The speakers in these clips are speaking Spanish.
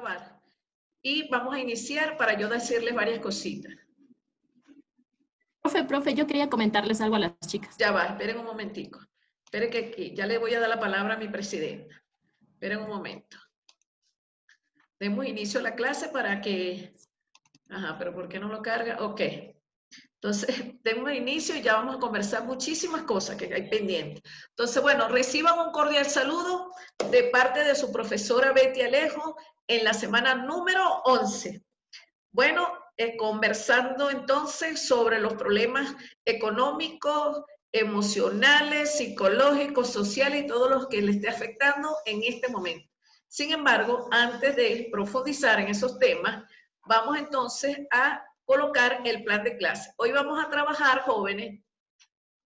grabar. Y vamos a iniciar para yo decirles varias cositas. Profe, yo quería comentarles algo a las chicas. Ya va, esperen un momentico. Esperen que aquí, ya le voy a dar la palabra a mi presidenta. Esperen un momento. Demos inicio a la clase para que... Ajá, pero ¿por qué no lo carga? Ok. Entonces, demos inicio y ya vamos a conversar muchísimas cosas que hay pendientes. Entonces, bueno, reciban un cordial saludo de parte de su profesora Betty Alejo en la semana número 11. Bueno, conversando entonces sobre los problemas económicos, emocionales, psicológicos, sociales y todos los que le esté afectando en este momento. Sin embargo, antes de profundizar en esos temas, vamos entonces a colocar el plan de clase. Hoy vamos a trabajar, jóvenes,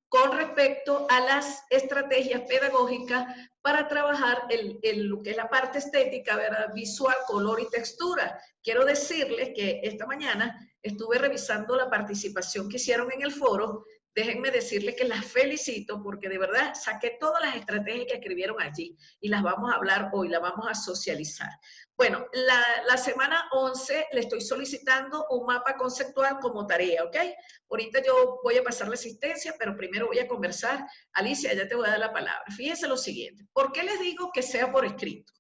con respecto a las estrategias pedagógicas para trabajar lo que es la parte estética, ¿verdad? Visual, color y textura. Quiero decirles que esta mañana estuve revisando la participación que hicieron en el foro. Déjenme decirles que las felicito porque de verdad saqué todas las estrategias que escribieron allí y las vamos a hablar hoy, las vamos a socializar. Bueno, la semana 11 le estoy solicitando un mapa conceptual como tarea, ¿ok? Ahorita yo voy a pasar la asistencia, pero primero voy a conversar. Alicia, ya te voy a dar la palabra. Fíjense lo siguiente. ¿Por qué les digo que sea por escrito?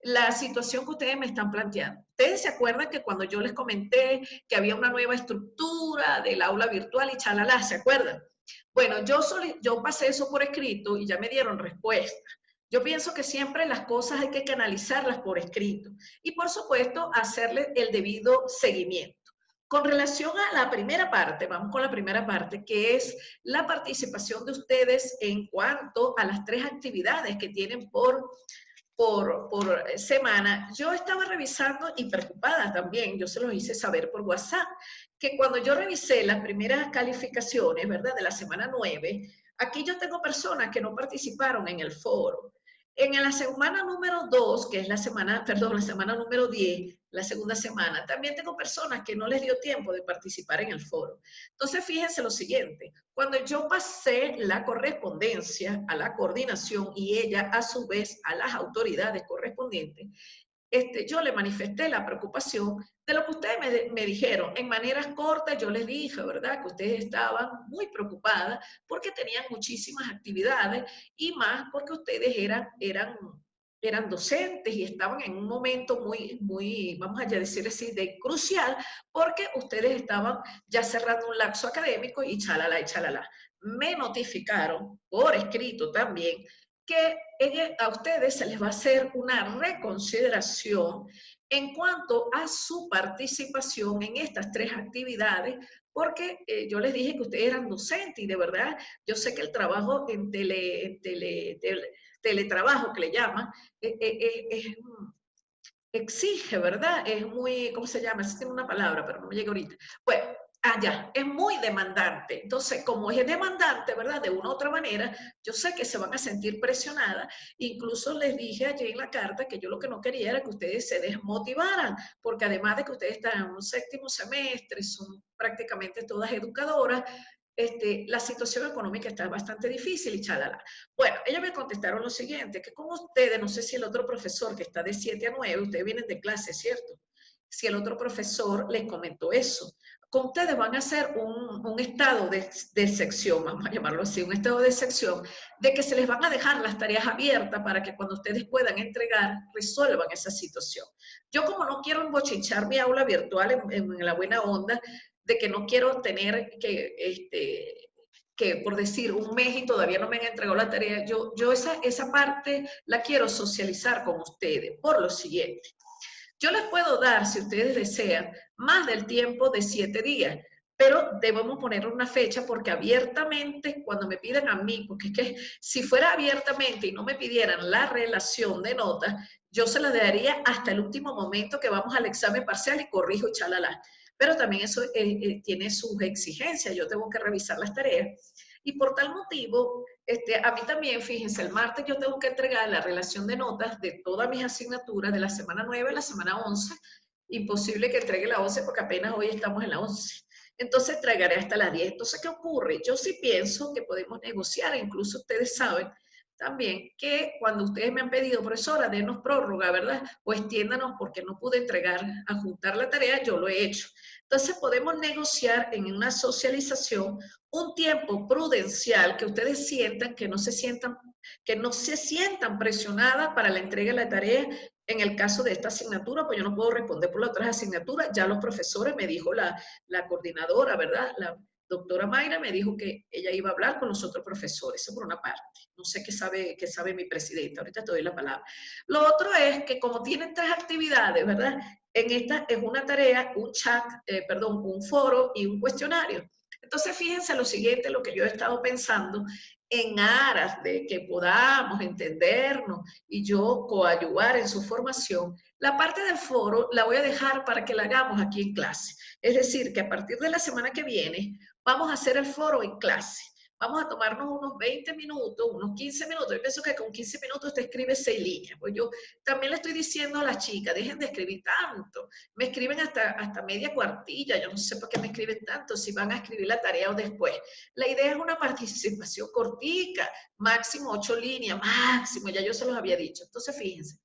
La situación que ustedes me están planteando. Ustedes se acuerdan que cuando yo les comenté que había una nueva estructura del aula virtual y chalala, ¿se acuerdan? Bueno, yo pasé eso por escrito y ya me dieron respuesta. Yo pienso que siempre las cosas hay que canalizarlas por escrito y, por supuesto, hacerle el debido seguimiento. Con relación a la primera parte, vamos con la primera parte, que es la participación de ustedes en cuanto a las 3 actividades que tienen por semana. Yo estaba revisando y preocupada también, yo se los hice saber por WhatsApp, que cuando yo revisé las primeras calificaciones, ¿verdad? De la semana 9, aquí yo tengo personas que no participaron en el foro. En la semana número 2, que es la semana número 10, la segunda semana, también tengo personas que no les dio tiempo de participar en el foro. Entonces, fíjense lo siguiente, cuando yo pasé la correspondencia a la coordinación y ella a su vez a las autoridades correspondientes, yo le manifesté la preocupación de lo que ustedes me dijeron. En maneras cortas yo les dije, ¿verdad?, que ustedes estaban muy preocupadas porque tenían muchísimas actividades y más porque ustedes eran docentes y estaban en un momento muy, vamos a decir así, de crucial, porque ustedes estaban ya cerrando un lapso académico y chalala y chalala. Me notificaron por escrito también que a ustedes se les va a hacer una reconsideración en cuanto a su participación en estas 3 actividades, porque yo les dije que ustedes eran docentes y de verdad yo sé que el trabajo en teletrabajo que le llaman, exige, ¿verdad? Es muy, ¿cómo se llama? Tiene una palabra, pero no me llega ahorita. Bueno, allá, es muy demandante. Entonces, como es demandante, ¿verdad? De una u otra manera, yo sé que se van a sentir presionadas. Incluso les dije allí en la carta que yo lo que no quería era que ustedes se desmotivaran, porque además de que ustedes están en un 7º semestre, son prácticamente todas educadoras, la situación económica está bastante difícil y chalala. Bueno, ellos me contestaron lo siguiente, que con ustedes, no sé si el otro profesor que está de 7 a 9, ustedes vienen de clase, ¿cierto? Si el otro profesor les comentó eso, con ustedes van a hacer un estado de sección, vamos a llamarlo así, un estado de sección, de que se les van a dejar las tareas abiertas para que cuando ustedes puedan entregar, resuelvan esa situación. Yo como no quiero embochinchar mi aula virtual en la buena onda, de que no quiero tener que por decir un mes y todavía no me han entregado la tarea, yo esa parte la quiero socializar con ustedes por lo siguiente. Yo les puedo dar, si ustedes desean, más del tiempo de 7 días, pero debemos poner una fecha porque abiertamente, cuando me piden a mí, porque es que si fuera abiertamente y no me pidieran la relación de notas, yo se la daría hasta el último momento que vamos al examen parcial y corrijo y chalala. Pero también eso tiene sus exigencias, yo tengo que revisar las tareas. Y por tal motivo, a mí también, fíjense, el martes yo tengo que entregar la relación de notas de todas mis asignaturas de la semana 9 a la semana 11. Imposible que entregue la 11 porque apenas hoy estamos en la 11. Entonces entregaré hasta las 10. Entonces, ¿qué ocurre? Yo sí pienso que podemos negociar, incluso ustedes saben también que cuando ustedes me han pedido, profesora, denos prórroga, ¿verdad? O extiéndanos porque no pude entregar, adjuntar la tarea, yo lo he hecho. Entonces podemos negociar en una socialización un tiempo prudencial que ustedes sientan, que no se sientan presionadas para la entrega de la tarea. En el caso de esta asignatura, pues yo no puedo responder por las otras asignaturas, ya los profesores, me dijo la coordinadora, ¿verdad? La doctora Mayra me dijo que ella iba a hablar con los otros profesores, eso por una parte. No sé qué sabe mi presidenta, ahorita te doy la palabra. Lo otro es que como tienen 3 actividades, ¿verdad? En esta es una tarea, un chat, un foro y un cuestionario. Entonces, fíjense lo siguiente, lo que yo he estado pensando, en aras de que podamos entendernos y yo coadyuvar en su formación, la parte del foro la voy a dejar para que la hagamos aquí en clase. Es decir, que a partir de la semana que viene vamos a hacer el foro en clase. Vamos a tomarnos unos 20 minutos, unos 15 minutos. Yo pienso que con 15 minutos usted escribe 6 líneas. Pues yo también le estoy diciendo a las chicas, dejen de escribir tanto. Me escriben hasta media cuartilla. Yo no sé por qué me escriben tanto, si van a escribir la tarea o después. La idea es una participación cortica, máximo 8 líneas, máximo, ya yo se los había dicho. Entonces, fíjense.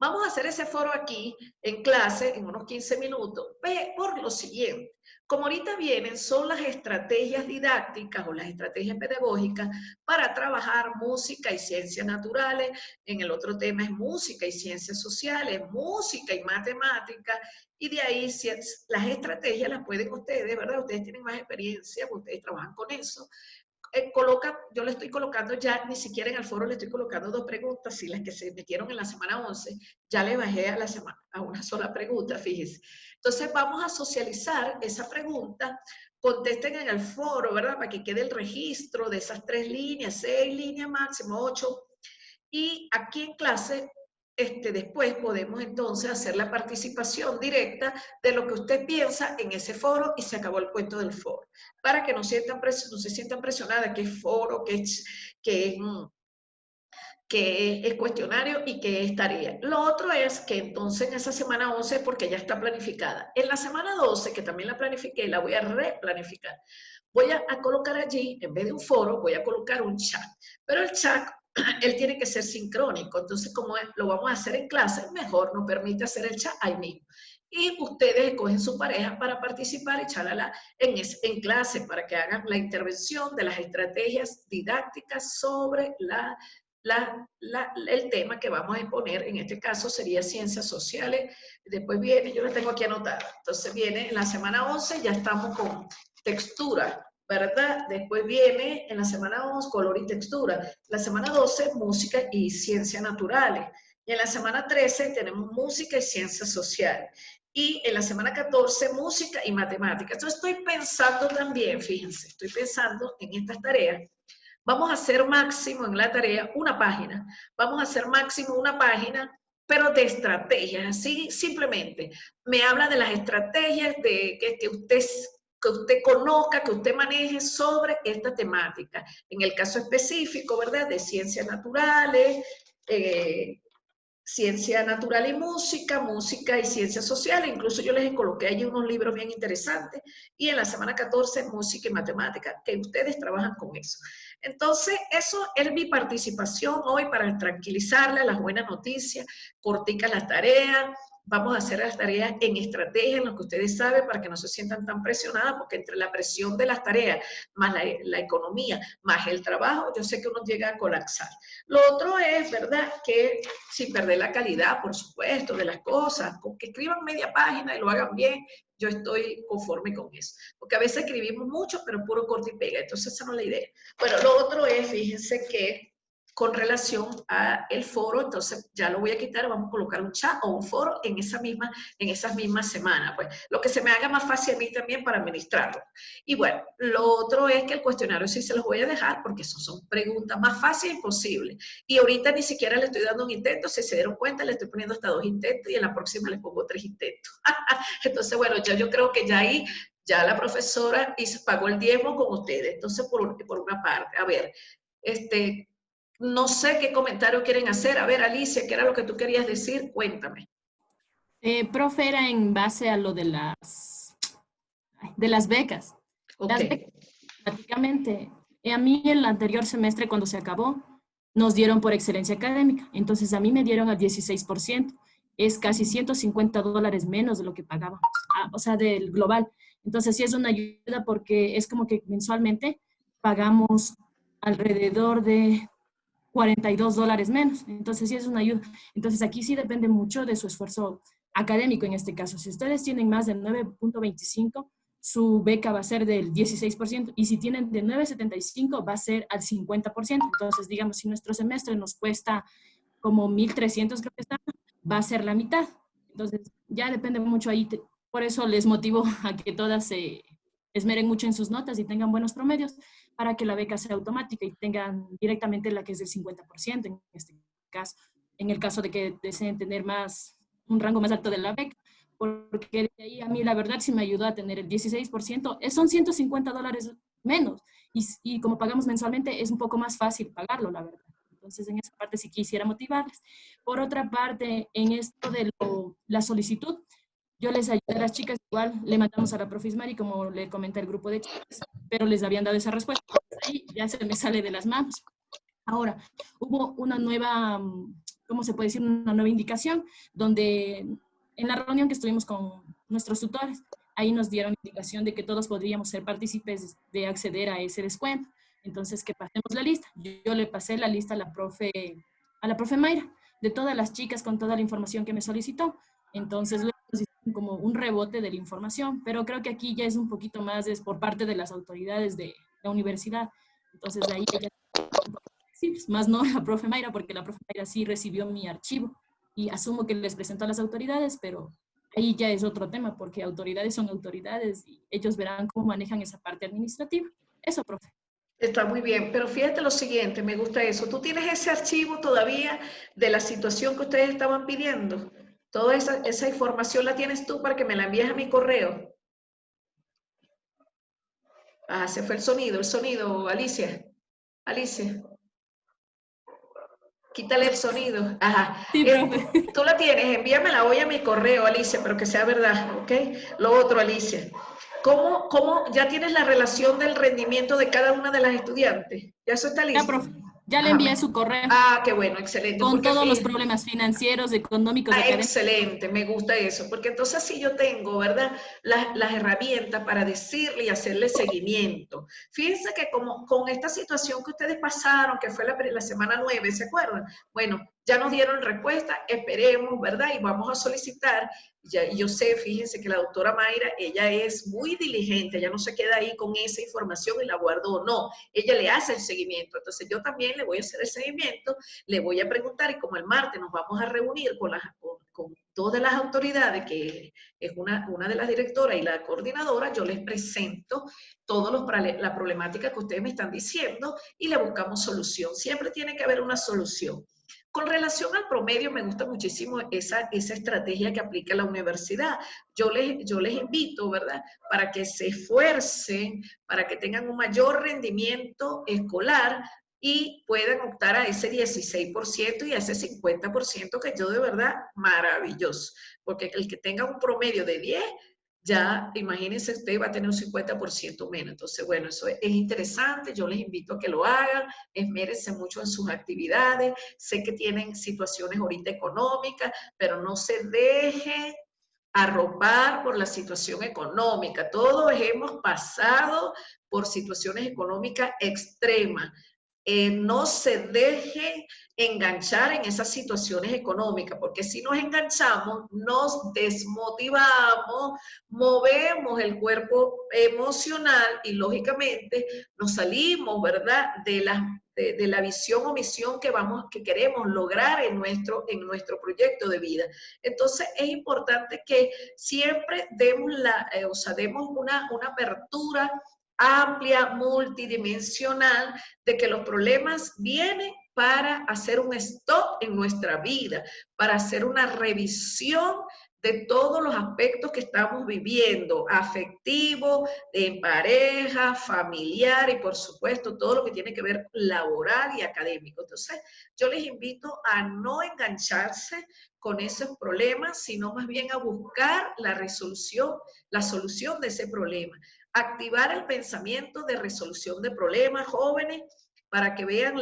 Vamos a hacer ese foro aquí en clase en unos 15 minutos por lo siguiente. Como ahorita vienen, son las estrategias didácticas o las estrategias pedagógicas para trabajar música y ciencias naturales. En el otro tema es música y ciencias sociales, música y matemáticas. Y de ahí las estrategias las pueden ustedes, ¿verdad? Ustedes tienen más experiencia, ustedes trabajan con eso. Yo le estoy colocando ya, ni siquiera en el foro le estoy colocando 2 preguntas, si las que se metieron en la semana 11, ya le bajé a una sola pregunta, fíjense. Entonces vamos a socializar esa pregunta, contesten en el foro, ¿verdad? Para que quede el registro de esas 3 líneas, 6 líneas máximo, 8. Y aquí en clase, después podemos entonces hacer la participación directa de lo que usted piensa en ese foro y se acabó el cuento del foro. Para que no se sientan presionadas que es foro, que es cuestionario y que es tarea. Lo otro es que entonces en esa semana 11, porque ya está planificada. En la semana 12, que también la planifiqué, la voy a replanificar. Voy a colocar allí, en vez de un foro, voy a colocar un chat. Pero el chat, él tiene que ser sincrónico. Entonces, como lo vamos a hacer en clase, mejor nos permite hacer el chat ahí mismo. Y ustedes escogen su pareja para participar y charla en clase para que hagan la intervención de las estrategias didácticas sobre el tema que vamos a exponer. En este caso sería ciencias sociales. Después viene, yo la tengo aquí anotada. Entonces viene en la semana 11, ya estamos con textura, ¿verdad? Después viene en la semana 11 color y textura. La semana 12 música y ciencias naturales. Y en la semana 13 tenemos música y ciencias sociales. Y en la semana 14 música y matemáticas. Entonces estoy pensando también, fíjense, estoy pensando en estas tareas. Vamos a hacer máximo en la tarea una página. Vamos a hacer máximo una página, pero de estrategias. Así simplemente me habla de las estrategias que usted conozca, que usted maneje sobre esta temática. En el caso específico, ¿verdad? De ciencias naturales, ciencia natural y música, música y ciencias sociales. Incluso yo les coloqué allí unos libros bien interesantes. Y en la semana 14, música y matemática, que ustedes trabajan con eso. Entonces, eso es mi participación hoy para tranquilizarles, las buenas noticias, corticas las tareas. Vamos a hacer las tareas en estrategia, en lo que ustedes saben, para que no se sientan tan presionadas, porque entre la presión de las tareas, más la economía, más el trabajo, yo sé que uno llega a colapsar. Lo otro es, ¿verdad?, que sin perder la calidad, por supuesto, de las cosas, con que escriban media página y lo hagan bien, yo estoy conforme con eso. Porque a veces escribimos mucho, pero puro corte y pega, entonces esa no es la idea. Bueno, lo otro es, fíjense que con relación a el foro, entonces ya lo voy a quitar, vamos a colocar un chat o un foro en esas mismas semanas, pues lo que se me haga más fácil a mí también para administrarlo. Y bueno, lo otro es que el cuestionario sí se los voy a dejar porque son preguntas más fáciles posibles. Y ahorita ni siquiera le estoy dando un intento, si se dieron cuenta le estoy poniendo hasta 2 intentos y en la próxima le pongo 3 intentos. Entonces, bueno, yo creo que ya ahí, ya la profesora pagó el diezmo con ustedes. Entonces, por una parte, a ver, no sé qué comentario quieren hacer. A ver, Alicia, ¿qué era lo que tú querías decir? Cuéntame. Profe, era en base a lo de las becas. Ok. Las becas, prácticamente, a mí el anterior semestre cuando se acabó, nos dieron por excelencia académica. Entonces a mí me dieron al 16%. Es casi $150 menos de lo que pagábamos, o sea, del global. Entonces sí es una ayuda porque es como que mensualmente pagamos alrededor de $42 menos. Entonces sí es una ayuda. Entonces aquí sí depende mucho de su esfuerzo académico en este caso. Si ustedes tienen más de 9.25, su beca va a ser del 16%, y si tienen de 9.75 va a ser al 50%. Entonces, digamos, si nuestro semestre nos cuesta como 1.300, creo que está, va a ser la mitad. Entonces, ya depende mucho ahí. Por eso les motivo a que todas se esmeren mucho en sus notas y tengan buenos promedios para que la beca sea automática y tengan directamente la que es del 50% en este caso. En el caso de que deseen tener un rango más alto de la beca, porque de ahí a mí la verdad sí me ayudó a tener el 16%, son $150 menos, y como pagamos mensualmente es un poco más fácil pagarlo, la verdad. Entonces en esa parte sí quisiera motivarles. Por otra parte, en esto de la solicitud, yo les ayudé a las chicas, igual le mandamos a la profe Ismari, como le comenté al grupo de chicas, pero les habían dado esa respuesta. Ahí ya se me sale de las manos. Ahora, hubo una nueva, ¿cómo se puede decir? Una nueva indicación, donde en la reunión que estuvimos con nuestros tutores, ahí nos dieron indicación de que todos podríamos ser partícipes de acceder a ese descuento. Entonces, que pasemos la lista. Yo le pasé la lista a la profe Mayra, de todas las chicas con toda la información que me solicitó. Entonces, luego nos hicieron como un rebote de la información, pero creo que aquí ya es un poquito más es por parte de las autoridades de la universidad. Entonces, de ahí ella más no la profe Mayra, porque la profe Mayra sí recibió mi archivo y asumo que les presentó a las autoridades, pero ahí ya es otro tema, porque autoridades son autoridades y ellos verán cómo manejan esa parte administrativa. Eso, profe. Está muy bien, pero fíjate lo siguiente, me gusta eso. ¿Tú tienes ese archivo todavía de la situación que ustedes estaban pidiendo? Toda esa información la tienes tú para que me la envíes a mi correo. Ah, se fue el sonido, Alicia. Alicia, quítale el sonido. Ajá. Sí, profe. Tú la tienes, envíamela hoy a mi correo, Alicia, pero que sea verdad, ¿ok? Lo otro, Alicia. ¿Cómo ya tienes la relación del rendimiento de cada una de las estudiantes? ¿Ya eso está Ya, listo? profe. Ya le Ajá. envié su correo Qué bueno, excelente. con Porque todos los fíjate, problemas financieros, económicos, académicos. excelente, me gusta eso, porque entonces sí yo tengo, ¿verdad? Las herramientas para decirle y hacerle seguimiento. Fíjense que como con esta situación que ustedes pasaron, que fue la semana 9, ¿se acuerdan? Bueno, ya nos dieron respuesta, esperemos, ¿verdad? Y vamos a solicitar. Ya, yo sé, fíjense que la doctora Mayra, ella es muy diligente, ella no se queda ahí con esa información y la guardó, no, ella le hace el seguimiento. Entonces yo también le voy a hacer el seguimiento, le voy a preguntar, y como el martes nos vamos a reunir con todas las autoridades, que es una de las directoras y la coordinadora, yo les presento toda la problemática que ustedes me están diciendo y le buscamos solución. Siempre tiene que haber una solución. Con relación al promedio, me gusta muchísimo esa estrategia que aplica la universidad. Yo les invito, ¿verdad?, para que se esfuercen, para que tengan un mayor rendimiento escolar y puedan optar a ese 16% y a ese 50%, que yo de verdad, maravilloso. Porque el que tenga un promedio de 10, ya imagínense, usted va a tener un 50% menos. Entonces, bueno, eso es interesante, yo les invito a que lo hagan, esmérense mucho en sus actividades, sé que tienen situaciones ahorita económicas, pero no se dejen arropar por la situación económica. Todos hemos pasado por situaciones económicas extremas. No se deje enganchar en esas situaciones económicas, porque si nos enganchamos, nos desmotivamos, movemos el cuerpo emocional y lógicamente nos salimos, ¿verdad?, de la visión o misión que queremos lograr en nuestro proyecto de vida. Entonces es importante que siempre demos demos una apertura amplia, multidimensional, de que los problemas vienen para hacer un stop en nuestra vida, para hacer una revisión de todos los aspectos que estamos viviendo, afectivo, en pareja, familiar y por supuesto todo lo que tiene que ver laboral y académico. Entonces, yo les invito a no engancharse con esos problemas, sino más bien a buscar la solución de ese problema. Activar el pensamiento de resolución de problemas, jóvenes, para que vean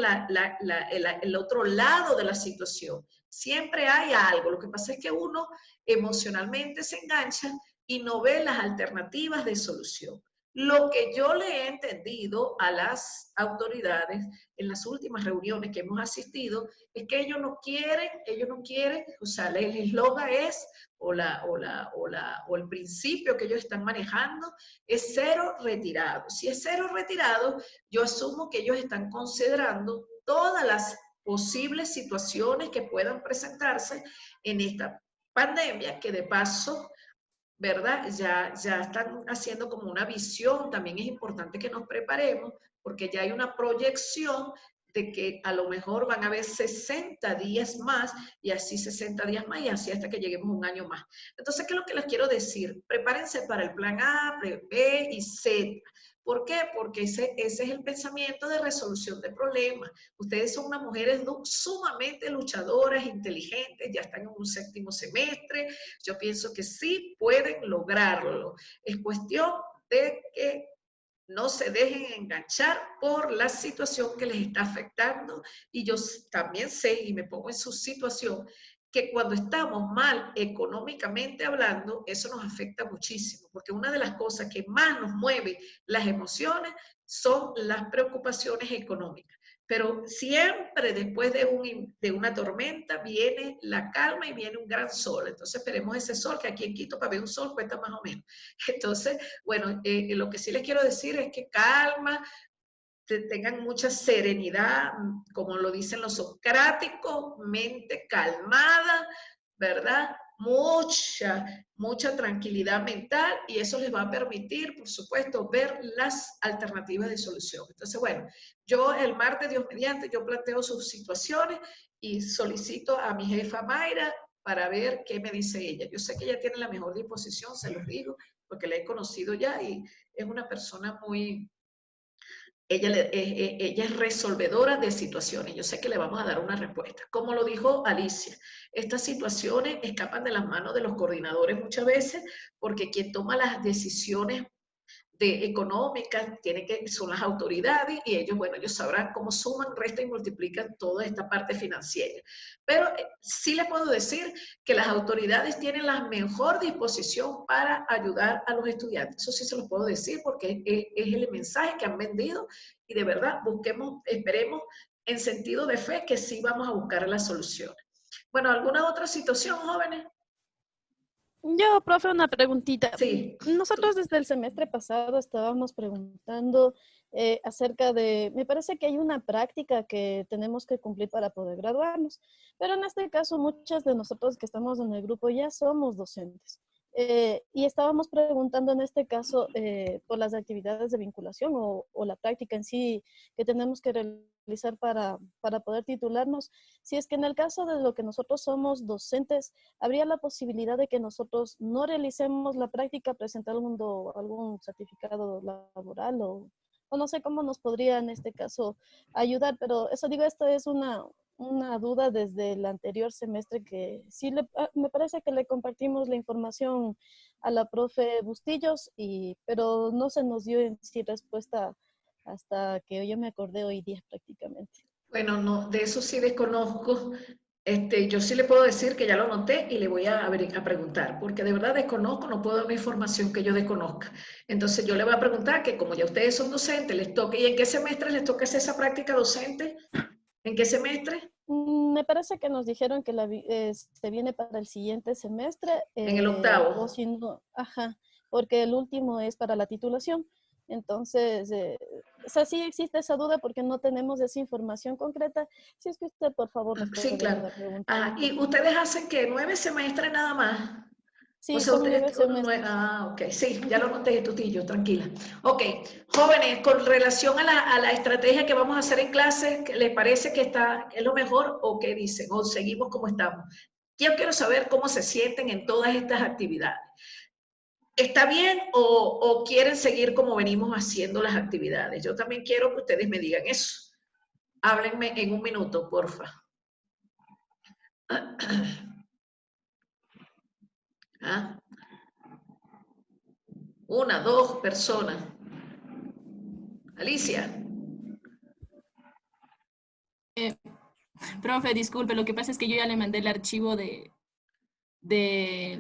el otro lado de la situación. Siempre hay algo. Lo que pasa es que uno emocionalmente se engancha y no ve las alternativas de solución. Lo que yo le he entendido a las autoridades en las últimas reuniones que hemos asistido es que ellos no quieren, o sea, el eslogan es, o el principio que ellos están manejando es cero retirados. Si es cero retirados, yo asumo que ellos están considerando todas las posibles situaciones que puedan presentarse en esta pandemia, que de paso, ¿verdad? Ya están haciendo como una visión, también es importante que nos preparemos, porque ya hay una proyección de que a lo mejor van a haber 60 días más, y así 60 días más, y así hasta que lleguemos un año más. Entonces, ¿qué es lo que les quiero decir? Prepárense para el plan A, B y Z. ¿Por qué? Porque ese es el pensamiento de resolución de problemas. Ustedes son unas mujeres sumamente luchadoras, inteligentes, ya están en un 7º semestre. Yo pienso que sí pueden lograrlo. Es cuestión de que no se dejen enganchar por la situación que les está afectando. Y yo también sé, y me pongo en su situación, que cuando estamos mal económicamente hablando, eso nos afecta muchísimo, porque una de las cosas que más nos mueve las emociones son las preocupaciones económicas. Pero siempre después de una tormenta viene la calma y viene un gran sol. Entonces esperemos ese sol, que aquí en Quito para ver un sol cuesta más o menos. Entonces, bueno, lo que sí les quiero decir es que calma, tengan mucha serenidad, como lo dicen los socráticos, mente calmada, ¿verdad? Mucha tranquilidad mental, y eso les va a permitir, por supuesto, ver las alternativas de solución. Entonces, bueno, yo el martes, Dios mediante, yo planteo sus situaciones y solicito a mi jefa Mayra para ver qué me dice ella. Yo sé que ella tiene la mejor disposición, se los digo, porque la he conocido ya y es una persona muy, ella es resolvedora de situaciones. Yo sé que le vamos a dar una respuesta. Como lo dijo Alicia, estas situaciones escapan de las manos de los coordinadores muchas veces, porque quien toma las decisiones económicas son las autoridades, y ellos, bueno, ellos sabrán cómo suman, restan y multiplican toda esta parte financiera. Pero sí les puedo decir que las autoridades tienen la mejor disposición para ayudar a los estudiantes. Eso sí se los puedo decir, porque es el mensaje que han vendido, y de verdad busquemos, esperemos en sentido de fe que sí vamos a buscar las soluciones. Bueno, ¿alguna otra situación, jóvenes? Yo, profe, una preguntita. Sí. Nosotros desde el semestre pasado estábamos preguntando acerca de, me parece que hay una práctica que tenemos que cumplir para poder graduarnos, pero en este caso muchas de nosotros que estamos en el grupo ya somos docentes. Y estábamos preguntando en este caso por las actividades de vinculación o la práctica en sí que tenemos que realizar para poder titularnos. Si es que en el caso de lo que nosotros somos docentes, ¿habría la posibilidad de que nosotros no realicemos la práctica presentando algún certificado laboral o no sé cómo nos podría en este caso ayudar? Pero eso digo, esto es una duda desde el anterior semestre que sí me parece que le compartimos la información a la profe Bustillos, pero no se nos dio en sí respuesta hasta que yo me acordé hoy día prácticamente. Bueno, no, de eso sí desconozco. Yo sí le puedo decir que ya lo anoté y le voy a preguntar, porque de verdad desconozco, no puedo dar una información que yo desconozca. Entonces yo le voy a preguntar que como ya ustedes son docentes, les toque, ¿y en qué semestre les toca hacer esa práctica docente? ¿En qué semestre? Me parece que nos dijeron que se viene para el siguiente semestre, En el o octavo. si no, ajá, porque el último es para la titulación. Entonces, o sea, sí existe esa duda porque no tenemos esa información concreta. Si es que usted, por favor, nos Sí, puede claro. ayudar preguntando, Ah, por ¿y favor. ustedes hacen qué? ¿9 semestres nada más? O Sí, sea, son ustedes, 9 semestres. ok, sí, ya lo anoté, Tutillo, tranquila. Ok, jóvenes, con relación a la estrategia que vamos a hacer en clase, ¿les parece que es lo mejor o qué dicen? ¿O seguimos como estamos? Yo quiero saber cómo se sienten en todas estas actividades. ¿Está bien o quieren seguir como venimos haciendo las actividades? Yo también quiero que ustedes me digan eso. Háblenme en un minuto, porfa. ¿Ah? 1, 2 personas. Alicia. Profe, disculpe, lo que pasa es que yo ya le mandé el archivo de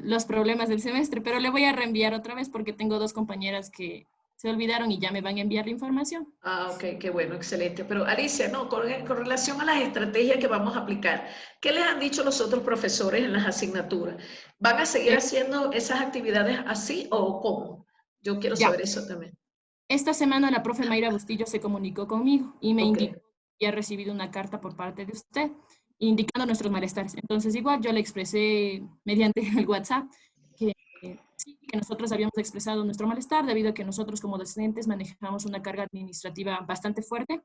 los problemas del semestre, pero le voy a reenviar otra vez porque tengo dos compañeras que se olvidaron y ya me van a enviar la información. Ah, ok, qué bueno, excelente. Pero Alicia, no, con relación a las estrategias que vamos a aplicar, ¿qué les han dicho los otros profesores en las asignaturas? ¿Van a seguir Eh, haciendo esas actividades así o cómo? Yo quiero ya, saber eso también. esta semana la profe Mayra Bustillo se comunicó conmigo y me Ok, indicó que ha recibido una carta por parte de usted indicando nuestros malestares. Entonces igual yo le expresé mediante el WhatsApp que sí, que nosotros habíamos expresado nuestro malestar debido a que nosotros como docentes manejamos una carga administrativa bastante fuerte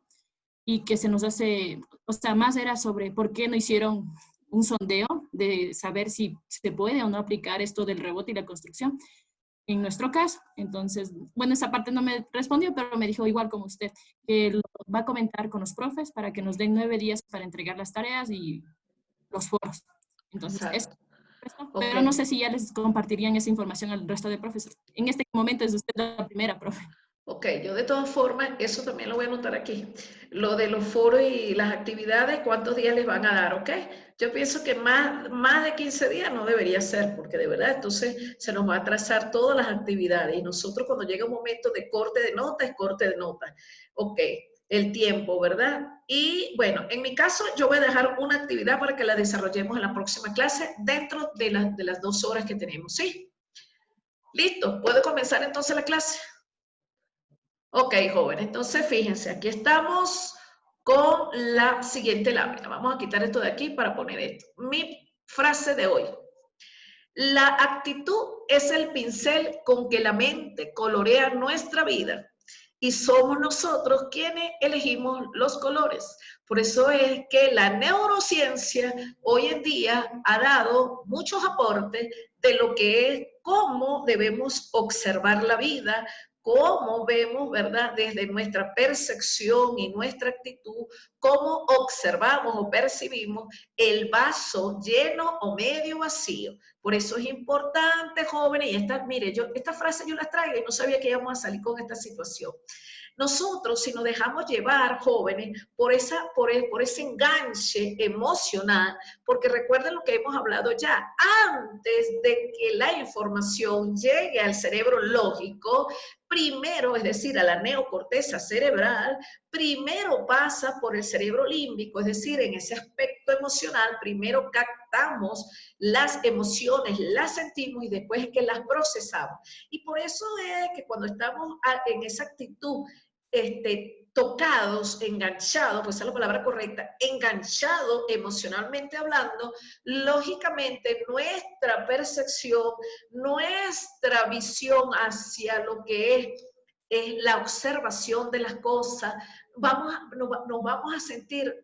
y que se nos hace, o sea, más era sobre por qué no hicieron un sondeo de saber si se puede o no aplicar esto del rebote y la construcción en nuestro caso. Entonces, bueno, esa parte no me respondió, pero me dijo igual como usted, que lo va a comentar con los profes para que nos den 9 días para entregar las tareas y los foros. Entonces, eso, exacto. Ok. pero no sé si ya les compartirían esa información al resto de profesores. En este momento es usted la primera, profe. Ok, yo de todas formas, eso también lo voy a anotar aquí. Lo de los foros y las actividades, ¿cuántos días les van a dar? Ok, yo pienso que más de 15 días no debería ser, porque de verdad entonces se nos va a atrasar todas las actividades y nosotros cuando llega un momento de corte de notas, es corte de notas. Ok, el tiempo, ¿verdad? Y bueno, en mi caso yo voy a dejar una actividad para que la desarrollemos en la próxima clase dentro de las 2 horas que tenemos, ¿sí? Listo, ¿puedo comenzar entonces la clase? Ok, jóvenes, entonces fíjense, aquí estamos con la siguiente lámina. Vamos a quitar esto de aquí para poner esto. Mi frase de hoy. La actitud es el pincel con que la mente colorea nuestra vida y somos nosotros quienes elegimos los colores. Por eso es que la neurociencia hoy en día ha dado muchos aportes de lo que es cómo debemos observar la vida, cómo vemos, ¿verdad? Desde nuestra percepción y nuestra actitud, cómo observamos o percibimos el vaso lleno o medio vacío. Por eso es importante, jóvenes, y mire, esta frase yo la traigo y no sabía que íbamos a salir con esta situación. Nosotros, si nos dejamos llevar, jóvenes, por ese enganche emocional, porque recuerden lo que hemos hablado ya, antes de que la información llegue al cerebro lógico, primero, es decir, a la neocorteza cerebral, primero pasa por el cerebro límbico, es decir, en ese aspecto emocional, primero captamos las emociones, las sentimos y después es que las procesamos. Y por eso es que cuando estamos en esa actitud tocados, enganchados, pues esa es la palabra correcta, enganchados emocionalmente hablando, lógicamente nuestra percepción, nuestra visión hacia lo que es la observación de las cosas, nos vamos a sentir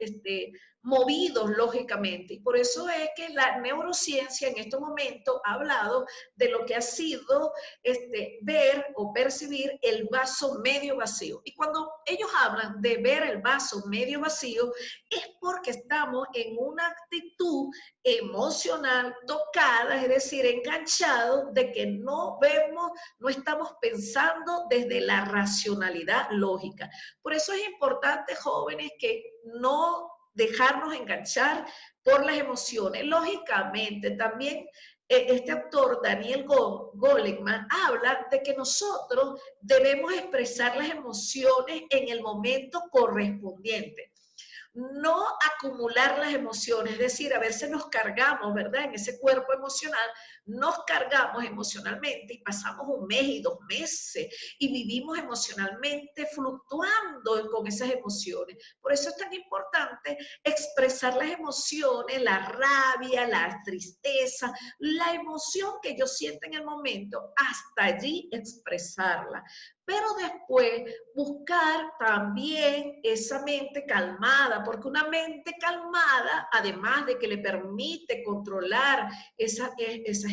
movidos lógicamente. Y por eso es que la neurociencia en estos momentos ha hablado de lo que ha sido ver o percibir el vaso medio vacío. Y cuando ellos hablan de ver el vaso medio vacío, es porque estamos en una actitud emocional tocada, es decir, enganchado de que no vemos, no estamos pensando desde la racionalidad lógica. Por eso es importante, jóvenes, que no dejarnos enganchar por las emociones. Lógicamente, también este autor, Daniel Goleman, habla de que nosotros debemos expresar las emociones en el momento correspondiente. No acumular las emociones, es decir, a veces nos cargamos, ¿verdad? En ese cuerpo emocional, nos cargamos emocionalmente y pasamos 1 mes y 2 meses y vivimos emocionalmente fluctuando con esas emociones. Por eso es tan importante expresar las emociones, la rabia, la tristeza, la emoción que yo siento en el momento, hasta allí expresarla. Pero después buscar también esa mente calmada, porque una mente calmada, además de que le permite controlar esas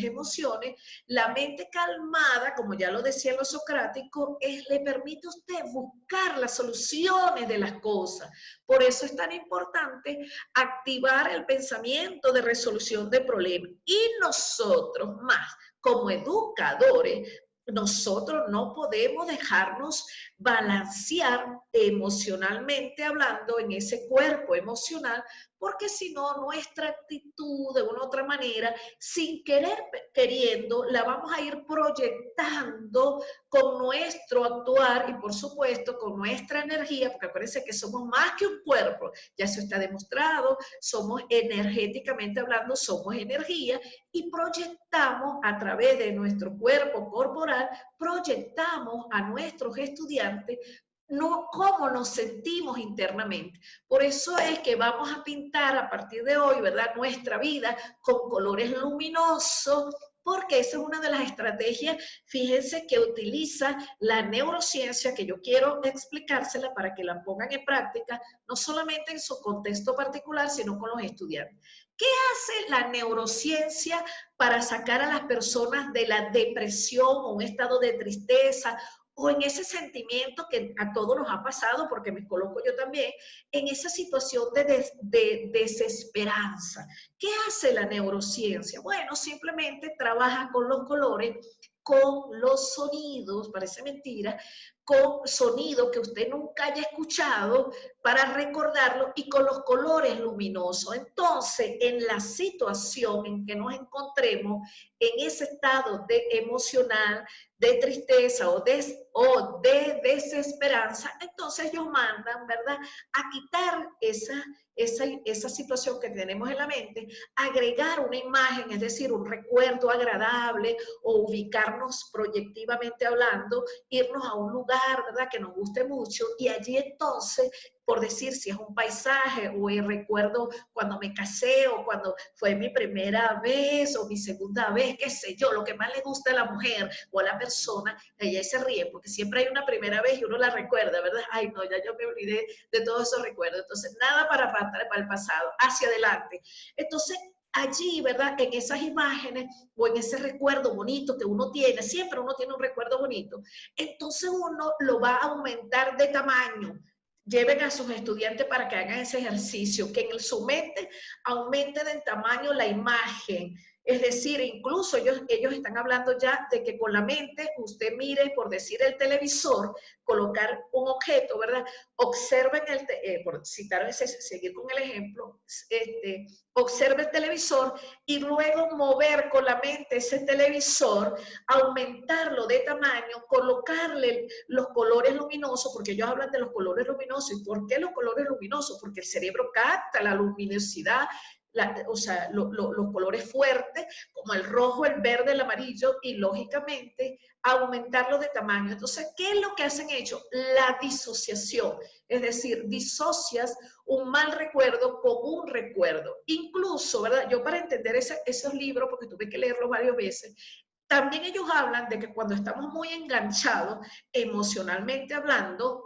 emociones, la mente calmada, como ya lo decían los socráticos, le permite a usted buscar las soluciones de las cosas. Por eso es tan importante activar el pensamiento de resolución de problemas. Y nosotros más, como educadores, nosotros no podemos dejarnos balancear emocionalmente hablando en ese cuerpo emocional, porque si no, nuestra actitud de una u otra manera, sin querer, queriendo, la vamos a ir proyectando con nuestro actuar y por supuesto con nuestra energía, porque acuérdense que somos más que un cuerpo, ya eso está demostrado, somos energéticamente hablando, somos energía y proyectamos a través de nuestro cuerpo corporal, proyectamos a nuestros estudiantes no cómo nos sentimos internamente. Por eso es que vamos a pintar a partir de hoy, ¿verdad?, nuestra vida con colores luminosos, porque esa es una de las estrategias, fíjense, que utiliza la neurociencia, que yo quiero explicársela para que la pongan en práctica, no solamente en su contexto particular, sino con los estudiantes. ¿Qué hace la neurociencia para sacar a las personas de la depresión o un estado de tristeza o en ese sentimiento que a todos nos ha pasado, porque me coloco yo también, en esa situación de desesperanza? ¿Qué hace la neurociencia? Bueno, simplemente trabaja con los colores, con los sonidos, parece mentira, con sonidos que usted nunca haya escuchado para recordarlo y con los colores luminosos. Entonces, en la situación en que nos encontremos, en ese estado de emocional, de tristeza o de desesperanza, entonces ellos mandan, ¿verdad?, a quitar esa situación que tenemos en la mente, agregar una imagen, es decir, un recuerdo agradable o ubicarnos proyectivamente hablando, irnos a un lugar, ¿verdad?, que nos guste mucho y allí entonces, por decir, si es un paisaje o el recuerdo cuando me casé o cuando fue mi primera vez o mi segunda vez, qué sé yo, lo que más le gusta a la mujer o a la persona, ella se ríe porque siempre hay una primera vez y uno la recuerda, ¿verdad? Ay, no, ya yo me olvidé de todos esos recuerdos. Entonces, nada para el pasado, hacia adelante. Entonces, allí, ¿verdad?, en esas imágenes o en ese recuerdo bonito que uno tiene, siempre uno tiene un recuerdo bonito, entonces uno lo va a aumentar de tamaño. Lleven a sus estudiantes para que hagan ese ejercicio, que en su mente aumente de tamaño la imagen. Es decir, incluso ellos están hablando ya de que con la mente usted mire, por decir, el televisor, colocar un objeto, ¿verdad? Observen, por citar seguir con el ejemplo, observe el televisor y luego mover con la mente ese televisor, aumentarlo de tamaño, colocarle los colores luminosos, porque ellos hablan de los colores luminosos. ¿Y por qué los colores luminosos? Porque el cerebro capta la luminosidad, o sea, los colores fuertes, como el rojo, el verde, el amarillo, y lógicamente aumentarlo de tamaño. Entonces, ¿qué es lo que hacen ellos? La disociación, es decir, disocias un mal recuerdo con un recuerdo. Incluso, ¿verdad?, yo para entender esos libros, porque tuve que leerlos varias veces, también ellos hablan de que cuando estamos muy enganchados, emocionalmente hablando,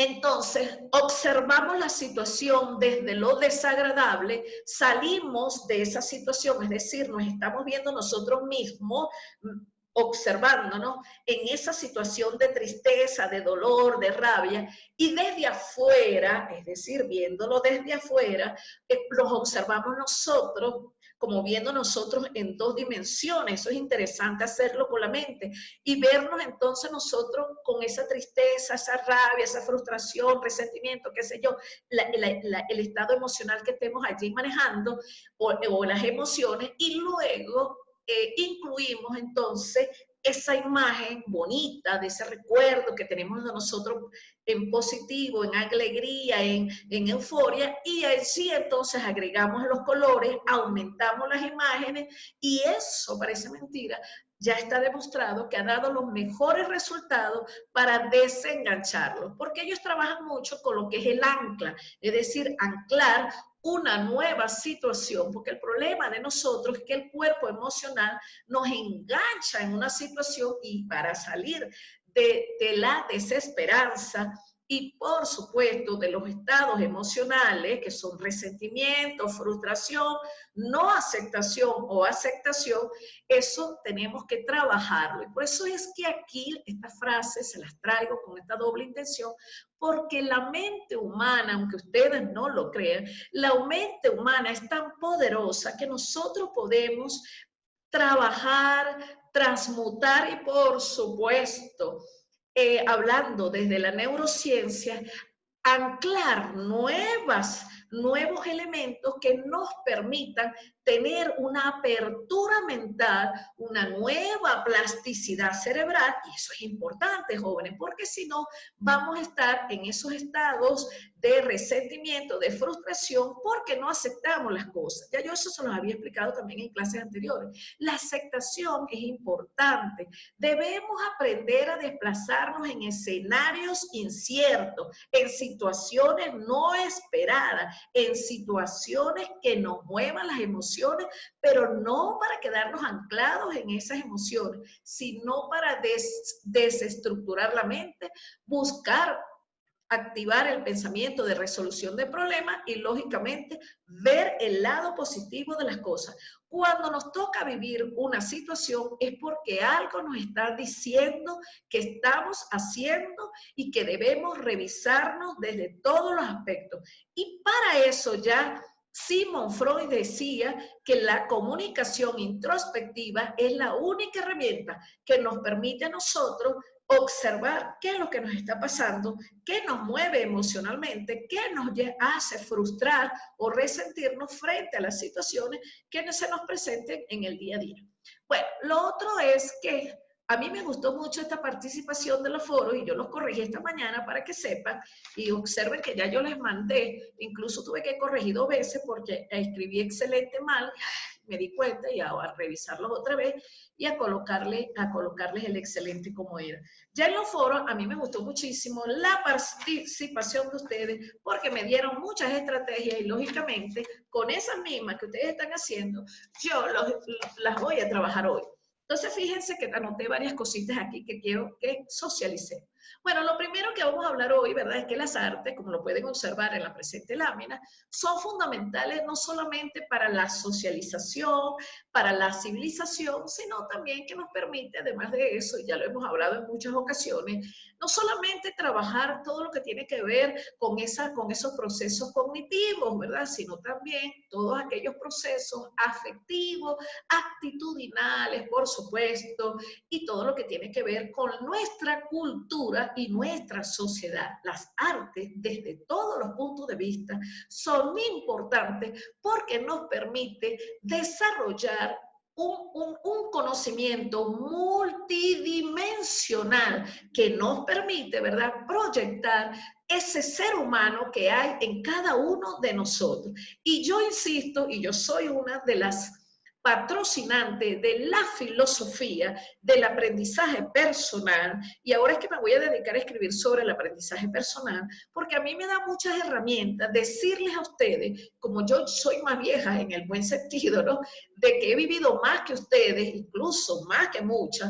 entonces, observamos la situación desde lo desagradable, salimos de esa situación, es decir, nos estamos viendo nosotros mismos, observándonos en esa situación de tristeza, de dolor, de rabia, y desde afuera, es decir, viéndolo desde afuera, los observamos nosotros, como viendo nosotros en dos dimensiones. Eso es interesante hacerlo con la mente y vernos entonces nosotros con esa tristeza, esa rabia, esa frustración, resentimiento, qué sé yo, el estado emocional que estemos allí manejando o las emociones, y luego incluimos entonces esa imagen bonita de ese recuerdo que tenemos de nosotros en positivo, en alegría, en euforia, y allí entonces agregamos los colores, aumentamos las imágenes, y eso parece mentira, ya está demostrado que ha dado los mejores resultados para desengancharlos, porque ellos trabajan mucho con lo que es el ancla, es decir, anclar una nueva situación, porque el problema de nosotros es que el cuerpo emocional nos engancha en una situación, y para salir de la desesperanza y por supuesto de los estados emocionales que son resentimiento, frustración, no aceptación o aceptación, eso tenemos que trabajarlo. Y por eso es que aquí estas frases se las traigo con esta doble intención, porque la mente humana, aunque ustedes no lo crean, la mente humana es tan poderosa que nosotros podemos trabajar, transmutar y, por supuesto, hablando desde la neurociencia, anclar nuevos elementos que nos permitan tener una apertura mental, una nueva plasticidad cerebral, y eso es importante, jóvenes, porque si no, vamos a estar en esos estados de resentimiento, de frustración, porque no aceptamos las cosas. Ya yo eso se los había explicado también en clases anteriores. La aceptación es importante. Debemos aprender a desplazarnos en escenarios inciertos, en situaciones no esperadas, en situaciones que nos muevan las emociones, pero no para quedarnos anclados en esas emociones, sino para desestructurar la mente, buscar activar el pensamiento de resolución de problemas y, lógicamente, ver el lado positivo de las cosas. Cuando nos toca vivir una situación es porque algo nos está diciendo que estamos haciendo y que debemos revisarnos desde todos los aspectos. Y para eso ya Sigmund Freud decía que la comunicación introspectiva es la única herramienta que nos permite a nosotros observar qué es lo que nos está pasando, qué nos mueve emocionalmente, qué nos hace frustrar o resentirnos frente a las situaciones que se nos presenten en el día a día. Bueno, lo otro es que a mí me gustó mucho esta participación de los foros y yo los corregí esta mañana para que sepan y observen que ya yo les mandé, incluso tuve que corregir 2 veces porque escribí excelente mal, me di cuenta y a revisarlos otra vez y a colocarles el excelente como era. Ya en los foros a mí me gustó muchísimo la participación de ustedes porque me dieron muchas estrategias y lógicamente con esas mismas que ustedes están haciendo, yo las voy a trabajar hoy. Entonces, fíjense que anoté varias cositas aquí que quiero que socialicen. Bueno, lo primero que vamos a hablar hoy, ¿verdad? Es que las artes, como lo pueden observar en la presente lámina, son fundamentales no solamente para la socialización, para la civilización, sino también que nos permite, además de eso, y ya lo hemos hablado en muchas ocasiones, no solamente trabajar todo lo que tiene que ver con esos procesos cognitivos, ¿verdad? Sino también todos aquellos procesos afectivos, actitudinales, por supuesto, y todo lo que tiene que ver con nuestra cultura y nuestra sociedad. Las artes, desde todos los puntos de vista, son importantes porque nos permite desarrollar un conocimiento multidimensional que nos permite, ¿verdad?, proyectar ese ser humano que hay en cada uno de nosotros. Y yo insisto, y yo soy una de las patrocinantes de la filosofía del aprendizaje personal, y ahora es que me voy a dedicar a escribir sobre el aprendizaje personal, porque a mí me da muchas herramientas decirles a ustedes, como yo soy más vieja en el buen sentido, ¿no?, de que he vivido más que ustedes, incluso más que muchas,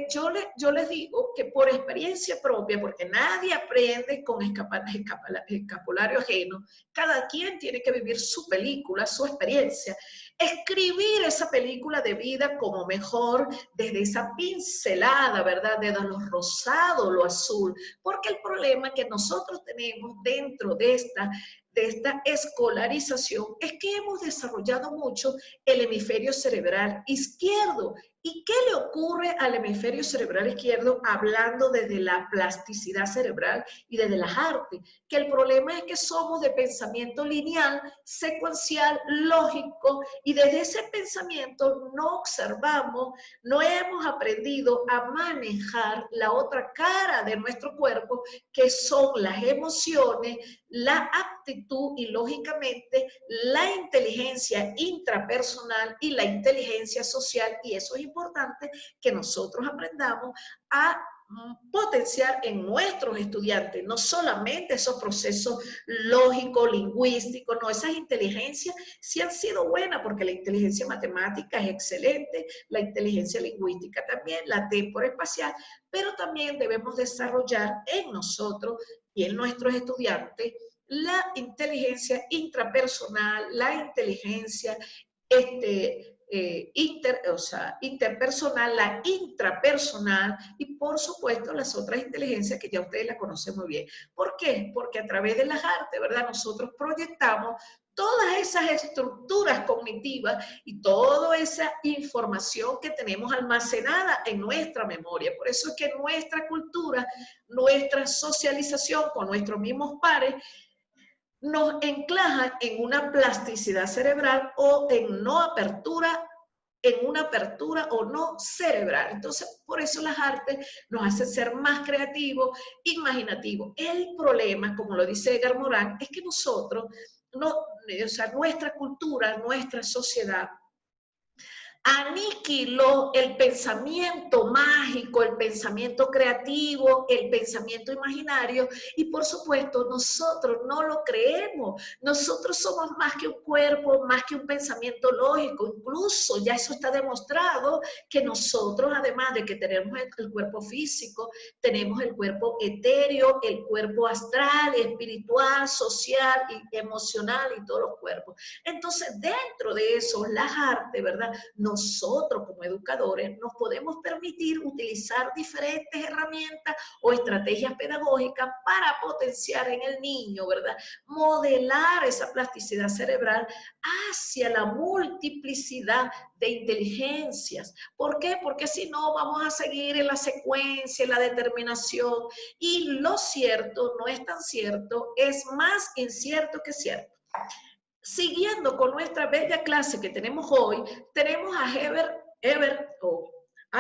yo les digo que por experiencia propia, porque nadie aprende con escapulario ajeno, cada quien tiene que vivir su película, su experiencia, escribir esa película de vida como mejor, desde esa pincelada, ¿verdad?, desde lo rosado, lo azul, porque el problema que nosotros tenemos dentro de esta escolarización es que hemos desarrollado mucho el hemisferio cerebral izquierdo. ¿Y qué le ocurre al hemisferio cerebral izquierdo hablando desde la plasticidad cerebral y desde las artes? Que el problema es que somos de pensamiento lineal, secuencial, lógico, y desde ese pensamiento no observamos, no hemos aprendido a manejar la otra cara de nuestro cuerpo, que son las emociones, la aptitud y, lógicamente, la inteligencia intrapersonal y la inteligencia social, y eso es importante que nosotros aprendamos a potenciar en nuestros estudiantes, no solamente esos procesos lógicos, lingüísticos, no, esas inteligencias sí han sido buenas, porque la inteligencia matemática es excelente, la inteligencia lingüística también, la temporoespacial, pero también debemos desarrollar en nosotros y en nuestros estudiantes la inteligencia intrapersonal, la inteligencia interpersonal, la intrapersonal y por supuesto las otras inteligencias que ya ustedes la conocen muy bien. ¿Por qué? Porque a través de las artes, ¿verdad? Nosotros proyectamos todas esas estructuras cognitivas y toda esa información que tenemos almacenada en nuestra memoria. Por eso es que nuestra cultura, nuestra socialización con nuestros mismos pares, nos enclaja en una plasticidad cerebral o en una apertura o no cerebral. Entonces, por eso las artes nos hacen ser más creativos, imaginativos. El problema, como lo dice Edgar Morin, es que nosotros, nuestra cultura, nuestra sociedad, aniquiló el pensamiento mágico, el pensamiento creativo, el pensamiento imaginario y por supuesto nosotros no lo creemos. Nosotros somos más que un cuerpo, más que un pensamiento lógico. Incluso ya eso está demostrado que nosotros, además de que tenemos el cuerpo físico, tenemos el cuerpo etéreo, el cuerpo astral, espiritual, social y emocional y todos los cuerpos. Entonces, dentro de eso, las artes, ¿verdad? Nosotros como educadores nos podemos permitir utilizar diferentes herramientas o estrategias pedagógicas para potenciar en el niño, ¿verdad? Modelar esa plasticidad cerebral hacia la multiplicidad de inteligencias. ¿Por qué? Porque si no vamos a seguir en la secuencia, en la determinación y lo cierto no es tan cierto, es más incierto que cierto. Siguiendo con nuestra bella clase que tenemos hoy, tenemos a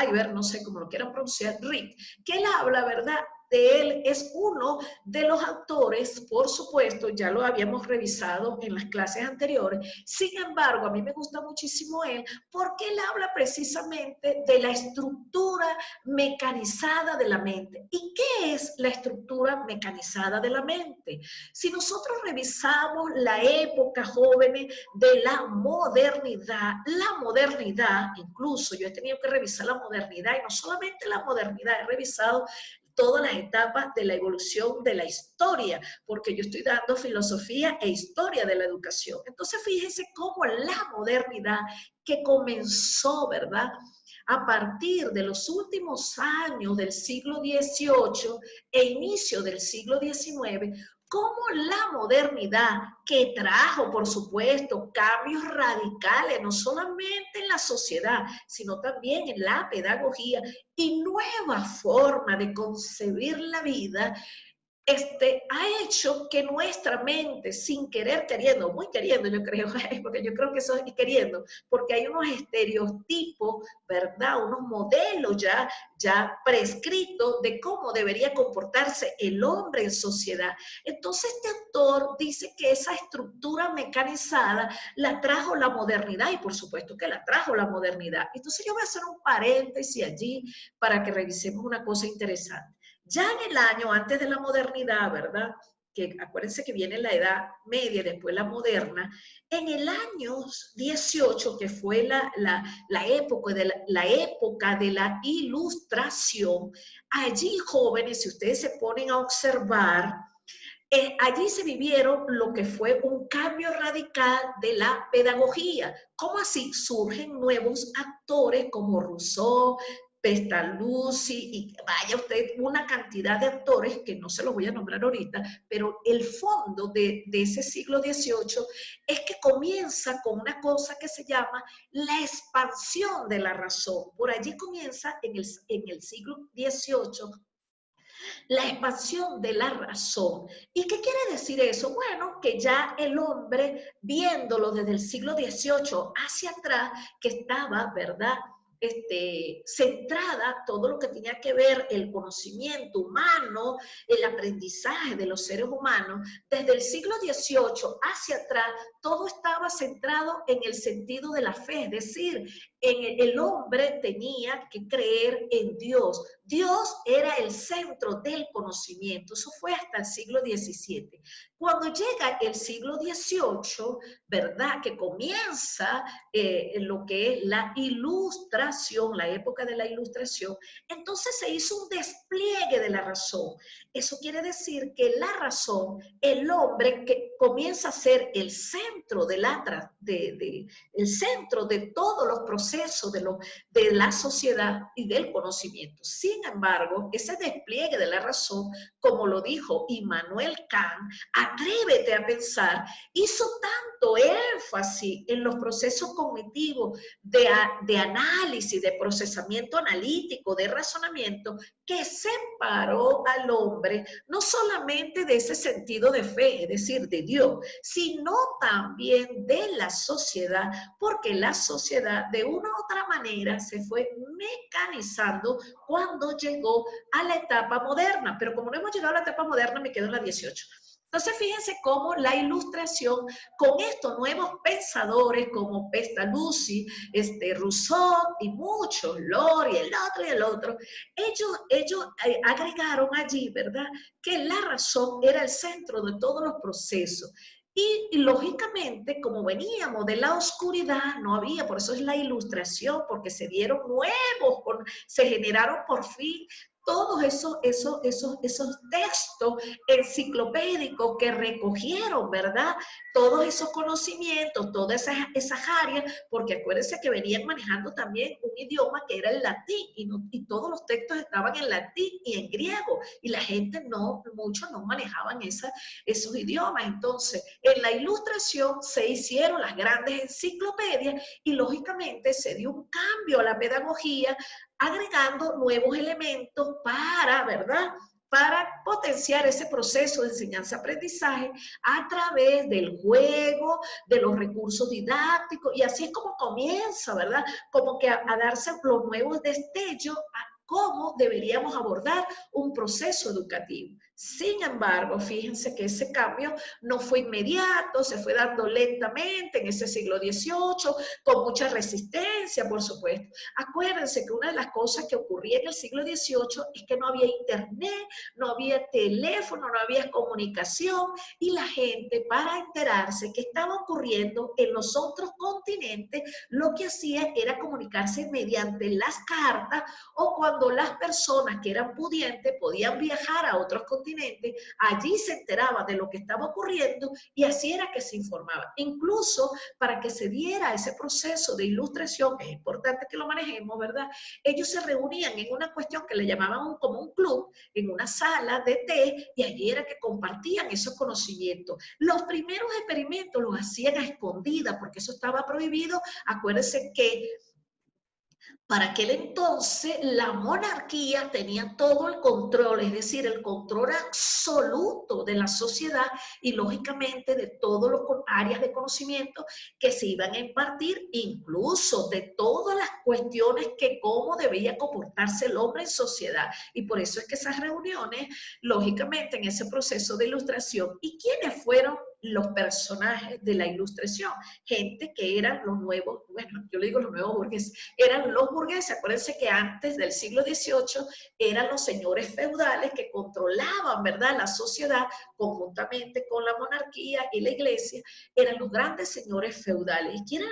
Iver, no sé cómo lo quieran pronunciar, Rick, que él habla, ¿verdad? De él es uno de los autores, por supuesto, ya lo habíamos revisado en las clases anteriores, sin embargo, a mí me gusta muchísimo él, porque él habla precisamente de la estructura mecanizada de la mente. ¿Y qué es la estructura mecanizada de la mente? Si nosotros revisamos la época, jóvenes, de la modernidad, incluso yo he tenido que revisar la modernidad, y no solamente la modernidad, he revisado todas las etapas de la evolución de la historia, porque yo estoy dando filosofía e historia de la educación. Entonces, fíjense cómo la modernidad que comenzó, ¿verdad?, a partir de los últimos años del siglo XVIII e inicio del siglo XIX, cómo la modernidad, que trajo, por supuesto, cambios radicales, no solamente en la sociedad, sino también en la pedagogía y nueva forma de concebir la vida, ha hecho que nuestra mente, sin querer, queriendo, muy queriendo, yo creo, porque yo creo que eso es queriendo, porque hay unos estereotipos, ¿verdad? Unos modelos ya prescritos de cómo debería comportarse el hombre en sociedad. Entonces, este autor dice que esa estructura mecanizada la trajo la modernidad, y por supuesto que la trajo la modernidad. Entonces, yo voy a hacer un paréntesis allí para que revisemos una cosa interesante. Ya en el año antes de la modernidad, ¿verdad? Que acuérdense que viene la Edad Media y después la moderna, en el año 18, que fue la época de la Ilustración, allí, jóvenes, si ustedes se ponen a observar, allí se vivieron lo que fue un cambio radical de la pedagogía. ¿Cómo así? Surgen nuevos actores como Rousseau, Pestalozzi, y vaya usted, una cantidad de actores que no se los voy a nombrar ahorita, pero el fondo de ese siglo XVIII es que comienza con una cosa que se llama la expansión de la razón. Por allí comienza en el siglo XVIII la expansión de la razón. ¿Y qué quiere decir eso? Bueno, que ya el hombre, viéndolo desde el siglo XVIII hacia atrás, que estaba, ¿verdad?, centrada todo lo que tenía que ver el conocimiento humano, el aprendizaje de los seres humanos, desde el siglo XVIII hacia atrás, todo estaba centrado en el sentido de la fe, es decir, el hombre tenía que creer en Dios, Dios era el centro del conocimiento. Eso fue hasta el siglo XVII. Cuando llega el siglo XVIII, ¿verdad? Que comienza lo que es la ilustración, la época de la ilustración, entonces se hizo un despliegue de la razón. Eso quiere decir que la razón, el hombre que comienza a ser el centro el centro de todos los procesos de la sociedad y del conocimiento. Sin embargo, ese despliegue de la razón, como lo dijo Immanuel Kant, atrévete a pensar, hizo tanto énfasis en los procesos cognitivos de análisis, de procesamiento analítico, de razonamiento, que separó al hombre no solamente de ese sentido de fe, es decir, de Dios, sino también de la sociedad, porque la sociedad de una u otra manera se fue mecanizando cuando llegó a la etapa moderna. Pero como no hemos llegado a la etapa moderna, me quedo en la 18. Entonces, fíjense cómo la ilustración, con estos nuevos pensadores como Pestalozzi, Rousseau y muchos, Lori, el otro y el otro, ellos agregaron allí, ¿verdad?, que la razón era el centro de todos los procesos. Y lógicamente, como veníamos de la oscuridad, no había, por eso es la ilustración, porque se dieron se generaron por fin todos esos textos enciclopédicos que recogieron, ¿verdad? Todos esos conocimientos, todas esas áreas, porque acuérdense que venían manejando también un idioma que era el latín, y todos los textos estaban en latín y en griego, y la gente muchos no manejaban esos idiomas. Entonces, en la ilustración se hicieron las grandes enciclopedias y lógicamente se dio un cambio a la pedagogía, agregando nuevos elementos ¿verdad?, para potenciar ese proceso de enseñanza-aprendizaje a través del juego, de los recursos didácticos, y así es como comienza, ¿verdad?, como que a darse los nuevos destellos a cómo deberíamos abordar un proceso educativo. Sin embargo, fíjense que ese cambio no fue inmediato, se fue dando lentamente en ese siglo XVIII, con mucha resistencia, por supuesto. Acuérdense que una de las cosas que ocurría en el siglo XVIII es que no había internet, no había teléfono, no había comunicación, y la gente, para enterarse qué estaba ocurriendo en los otros continentes, lo que hacía era comunicarse mediante las cartas, o cuando las personas que eran pudientes podían viajar a otros continentes, allí se enteraban de lo que estaba ocurriendo y así era que se informaba. Incluso para que se diera ese proceso de ilustración, que es importante que lo manejemos, ¿verdad?, ellos se reunían en una cuestión que le llamaban como un club, en una sala de té, y allí era que compartían esos conocimientos. Los primeros experimentos los hacían a escondidas porque eso estaba prohibido. Acuérdense que para aquel entonces la monarquía tenía todo el control, es decir, el control absoluto de la sociedad y lógicamente de todas las áreas de conocimiento que se iban a impartir, incluso de todas las cuestiones que cómo debía comportarse el hombre en sociedad. Y por eso es que esas reuniones, lógicamente, en ese proceso de ilustración, ¿y quiénes fueron los personajes de la ilustración? Gente que eran los nuevos, bueno, yo le digo los nuevos burgueses, eran los burgueses. Acuérdense que antes del siglo XVIII eran los señores feudales que controlaban, ¿verdad?, la sociedad conjuntamente con la monarquía y la iglesia. Eran los grandes señores feudales. ¿Y quién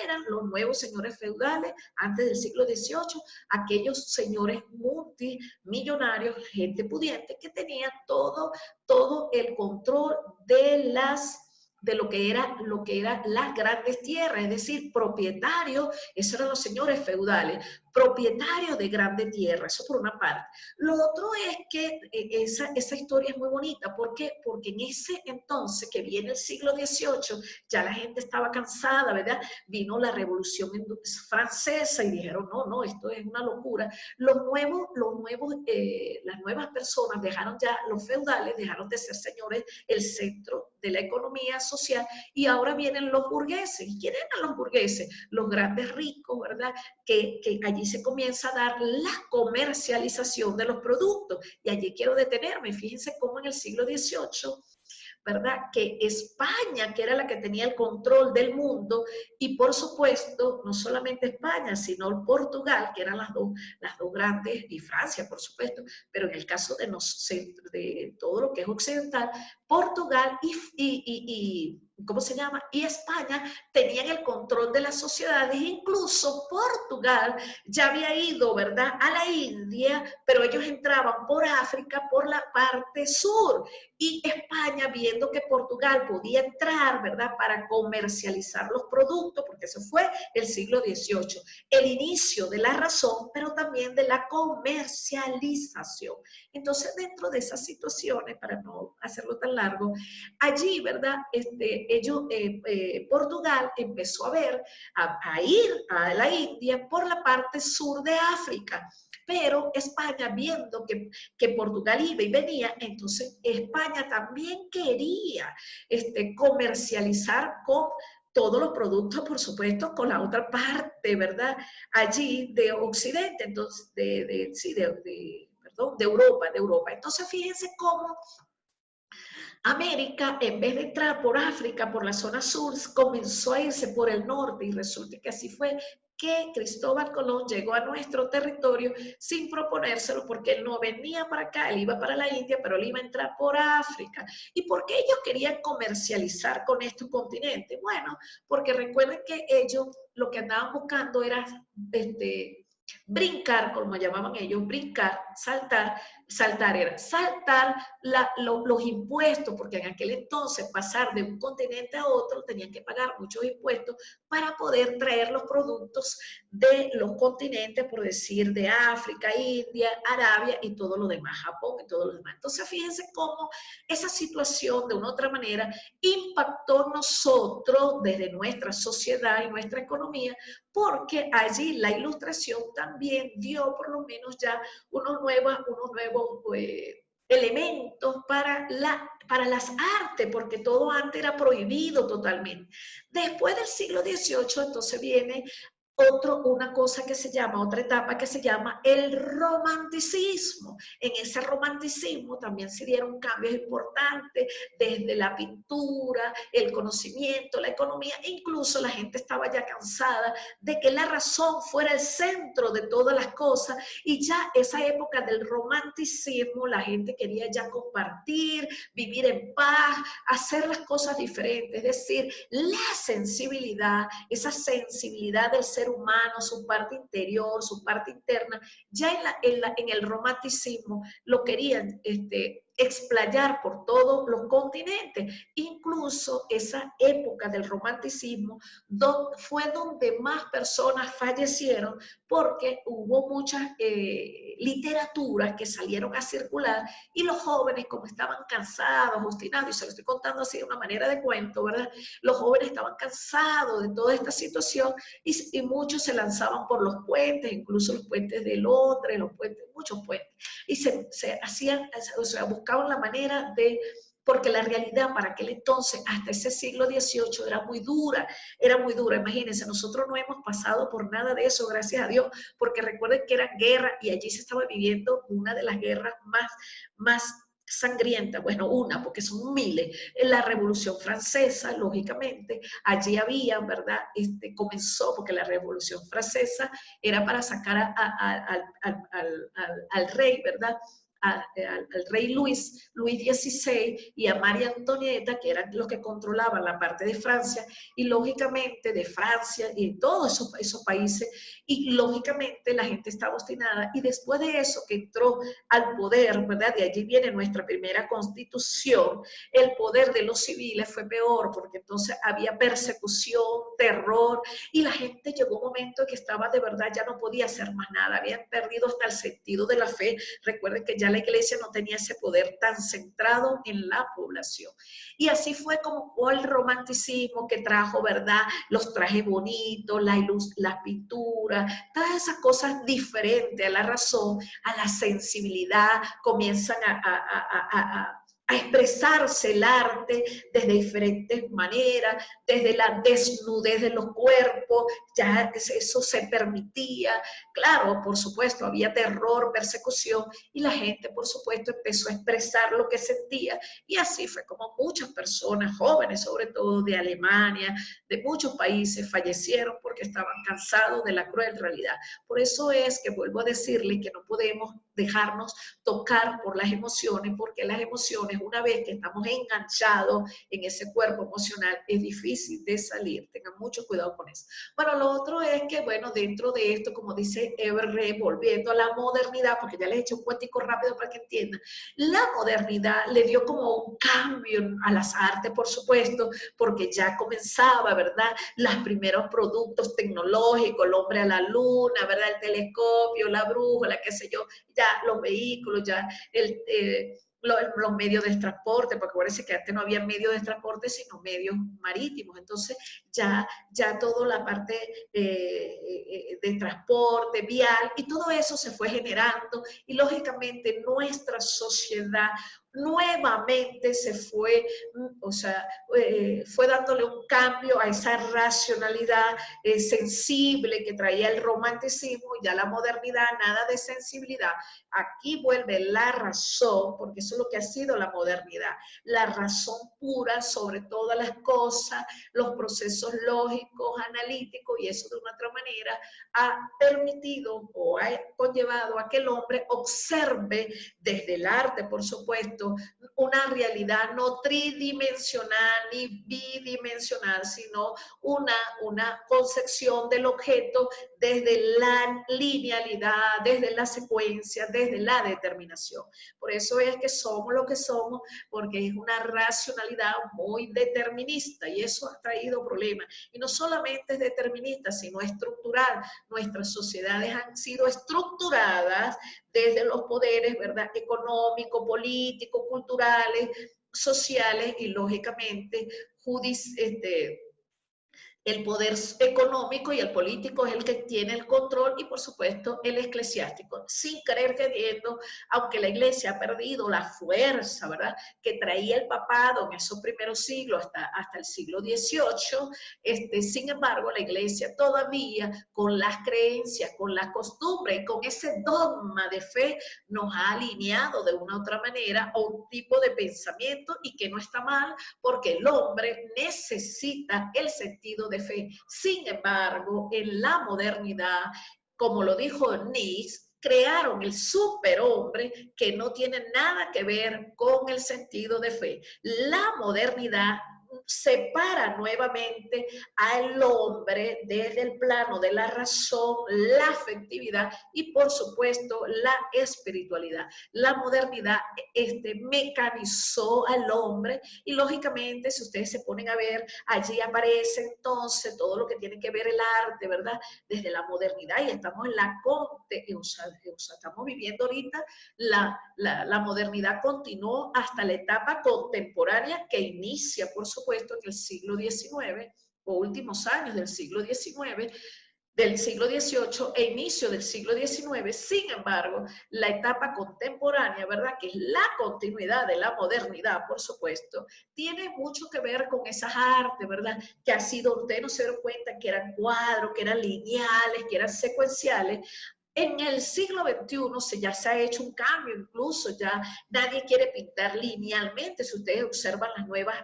eran los nuevos señores feudales antes del siglo XVIII? Aquellos señores multimillonarios, gente pudiente que tenía todo el control de lo que eran las grandes tierras, es decir, propietarios. Esos eran los señores feudales, propietarios de grandes tierras. Eso por una parte. Lo otro es que esa historia es muy bonita. ¿Por qué? Porque en ese entonces que viene el siglo XVIII, ya la gente estaba cansada, ¿verdad? Vino la Revolución Francesa y dijeron, no, esto es una locura. Las nuevas personas dejaron ya, los feudales dejaron de ser señores, el centro de la economía social, y ahora vienen los burgueses. ¿Y quiénes eran los burgueses? Los grandes ricos, ¿verdad? Que allí se comienza a dar la comercialización de los productos. Y allí quiero detenerme. Fíjense cómo en el siglo XVIII, ¿verdad? Que España, que era la que tenía el control del mundo, y por supuesto, no solamente España, sino Portugal, que eran las dos grandes, y Francia, por supuesto, pero en el caso de todo lo que es occidental, Portugal y ¿cómo se llama? Y España tenían el control de las sociedades, incluso Portugal ya había ido, ¿verdad?, a la India, pero ellos entraban por África, por la parte sur, y España, viendo que Portugal podía entrar, ¿verdad?, para comercializar los productos, porque eso fue el siglo XVIII, el inicio de la razón, pero también de la comercialización. Entonces, dentro de esas situaciones, para no hacerlo tan largo, allí, ¿verdad?, Portugal empezó a ir a la India por la parte sur de África, pero España, viendo que Portugal iba y venía, entonces España también quería comercializar con todos los productos, por supuesto, con la otra parte, ¿verdad?, allí de Occidente, entonces, de Europa. Entonces, fíjense cómo América, en vez de entrar por África, por la zona sur, comenzó a irse por el norte, y resulta que así fue que Cristóbal Colón llegó a nuestro territorio sin proponérselo, porque él no venía para acá, él iba para la India, pero él iba a entrar por África. ¿Y por qué ellos querían comercializar con este continente? Bueno, porque recuerden que ellos lo que andaban buscando era brincar, como llamaban ellos, brincar, saltar los impuestos, porque en aquel entonces pasar de un continente a otro tenían que pagar muchos impuestos para poder traer los productos de los continentes, por decir, de África, India, Arabia y todo lo demás, Japón y todo lo demás. Entonces, fíjense cómo esa situación, de una u otra manera, impactó nosotros desde nuestra sociedad y nuestra economía, porque allí la Ilustración también dio por lo menos ya unos nuevos elementos para las artes, porque todo antes era prohibido totalmente. Después del siglo XVIII, entonces viene otra etapa que se llama el romanticismo. En ese romanticismo también se dieron cambios importantes, desde la pintura, el conocimiento, la economía, incluso la gente estaba ya cansada de que la razón fuera el centro de todas las cosas, y ya esa época del romanticismo, la gente quería ya compartir, vivir en paz, hacer las cosas diferentes, es decir, la sensibilidad, esa sensibilidad del ser humano, su parte interior, su parte interna, ya en el romanticismo lo querían explayar por todos los continentes. Incluso esa época del romanticismo fue donde más personas fallecieron, porque hubo muchas literaturas que salieron a circular, y los jóvenes, como estaban cansados, obstinados, y se lo estoy contando así de una manera de cuento, ¿verdad? Los jóvenes estaban cansados de toda esta situación, y muchos se lanzaban por los puentes, incluso los puentes de Londres, muchos puentes, y se hacían, o sea, buscaban la manera de, porque la realidad para aquel entonces, hasta ese siglo XVIII, era muy dura, imagínense, nosotros no hemos pasado por nada de eso, gracias a Dios, porque recuerden que eran guerras, y allí se estaba viviendo una de las guerras más sangrienta, bueno, porque son miles, en la Revolución Francesa, lógicamente, allí había, ¿verdad?, comenzó, porque la Revolución Francesa era para sacar al rey, ¿verdad?, al rey Luis XVI y a María Antonieta, que eran los que controlaban la parte de Francia, y lógicamente de Francia y todos esos países, y lógicamente la gente estaba obstinada, y después de eso que entró al poder, ¿verdad?, de allí viene nuestra primera constitución, el poder de los civiles fue peor, porque entonces había persecución, terror, y la gente llegó un momento en que estaba de verdad, ya no podía hacer más nada, habían perdido hasta el sentido de la fe. Recuerden que ya la iglesia no tenía ese poder tan centrado en la población. Y así fue como el romanticismo, que trajo, ¿verdad?, los trajes bonitos, la pintura, todas esas cosas diferentes a la razón, a la sensibilidad, comienzan a expresarse el arte desde diferentes maneras, desde la desnudez de los cuerpos, ya eso se permitía. Claro, por supuesto, había terror, persecución, y la gente, por supuesto, empezó a expresar lo que sentía, y así fue como muchas personas, jóvenes sobre todo de Alemania, de muchos países, fallecieron porque estaban cansados de la cruel realidad. Por eso es que vuelvo a decirle que no podemos dejarnos tocar por las emociones, porque las emociones, una vez que estamos enganchados en ese cuerpo emocional, es difícil de salir. Tengan mucho cuidado con eso. Bueno, lo otro es que, bueno, dentro de esto, como dice Everre, volviendo a la modernidad, porque ya les he hecho un cuentico rápido para que entiendan, la modernidad le dio como un cambio a las artes, por supuesto, porque ya comenzaba, ¿verdad? Los primeros productos tecnológicos, el hombre a la luna, ¿verdad? El telescopio, la brújula, qué sé yo, ya los vehículos, ya los medios de transporte, porque parece que antes no había medios de transporte, sino medios marítimos. Entonces, ya toda la parte de transporte, vial, y todo eso se fue generando, y lógicamente nuestra sociedad nuevamente se fue, o sea, fue dándole un cambio a esa racionalidad sensible que traía el romanticismo, y ya la modernidad, nada de sensibilidad. Aquí vuelve la razón, porque eso es lo que ha sido la modernidad, la razón pura sobre todas las cosas, los procesos lógicos, analíticos, y eso de una otra manera ha permitido o ha conllevado a que el hombre observe desde el arte, por supuesto, una realidad no tridimensional ni bidimensional, sino una concepción del objeto desde la linealidad, desde la secuencia, desde la determinación. Por eso es que somos lo que somos, porque es una racionalidad muy determinista, y eso ha traído problemas. Y no solamente es determinista, sino estructural. Nuestras sociedades han sido estructuradas desde los poderes, ¿verdad?, económicos, políticos, culturales, sociales, y lógicamente el poder económico y el político es el que tiene el control, y por supuesto el eclesiástico, sin querer queriendo, aunque la iglesia ha perdido la fuerza, ¿verdad?, que traía el papado en esos primeros siglos hasta el siglo XVIII, sin embargo la iglesia todavía con las creencias, con la costumbre y con ese dogma de fe nos ha alineado de una u otra manera a un tipo de pensamiento, y que no está mal, porque el hombre necesita el sentido de fe. Sin embargo, en la modernidad, como lo dijo Nietzsche, crearon el superhombre que no tiene nada que ver con el sentido de fe. La modernidad separa nuevamente al hombre desde el plano de la razón, la afectividad y por supuesto la espiritualidad. La modernidad mecanizó al hombre, y lógicamente si ustedes se ponen a ver, allí aparece entonces todo lo que tiene que ver el arte, ¿verdad? Desde la modernidad, y estamos en estamos viviendo ahorita la modernidad continuó hasta la etapa contemporánea que inicia, por supuesto, en el siglo XIX o últimos años del siglo XIX, del siglo XVIII e inicio del siglo XIX. Sin embargo, la etapa contemporánea, ¿verdad?, que es la continuidad de la modernidad, por supuesto, tiene mucho que ver con esas artes, ¿verdad?, que ha sido, ustedes no se dieron cuenta que eran cuadros, que eran lineales, que eran secuenciales. En el siglo XXI ya se ha hecho un cambio, incluso ya nadie quiere pintar linealmente. Si ustedes observan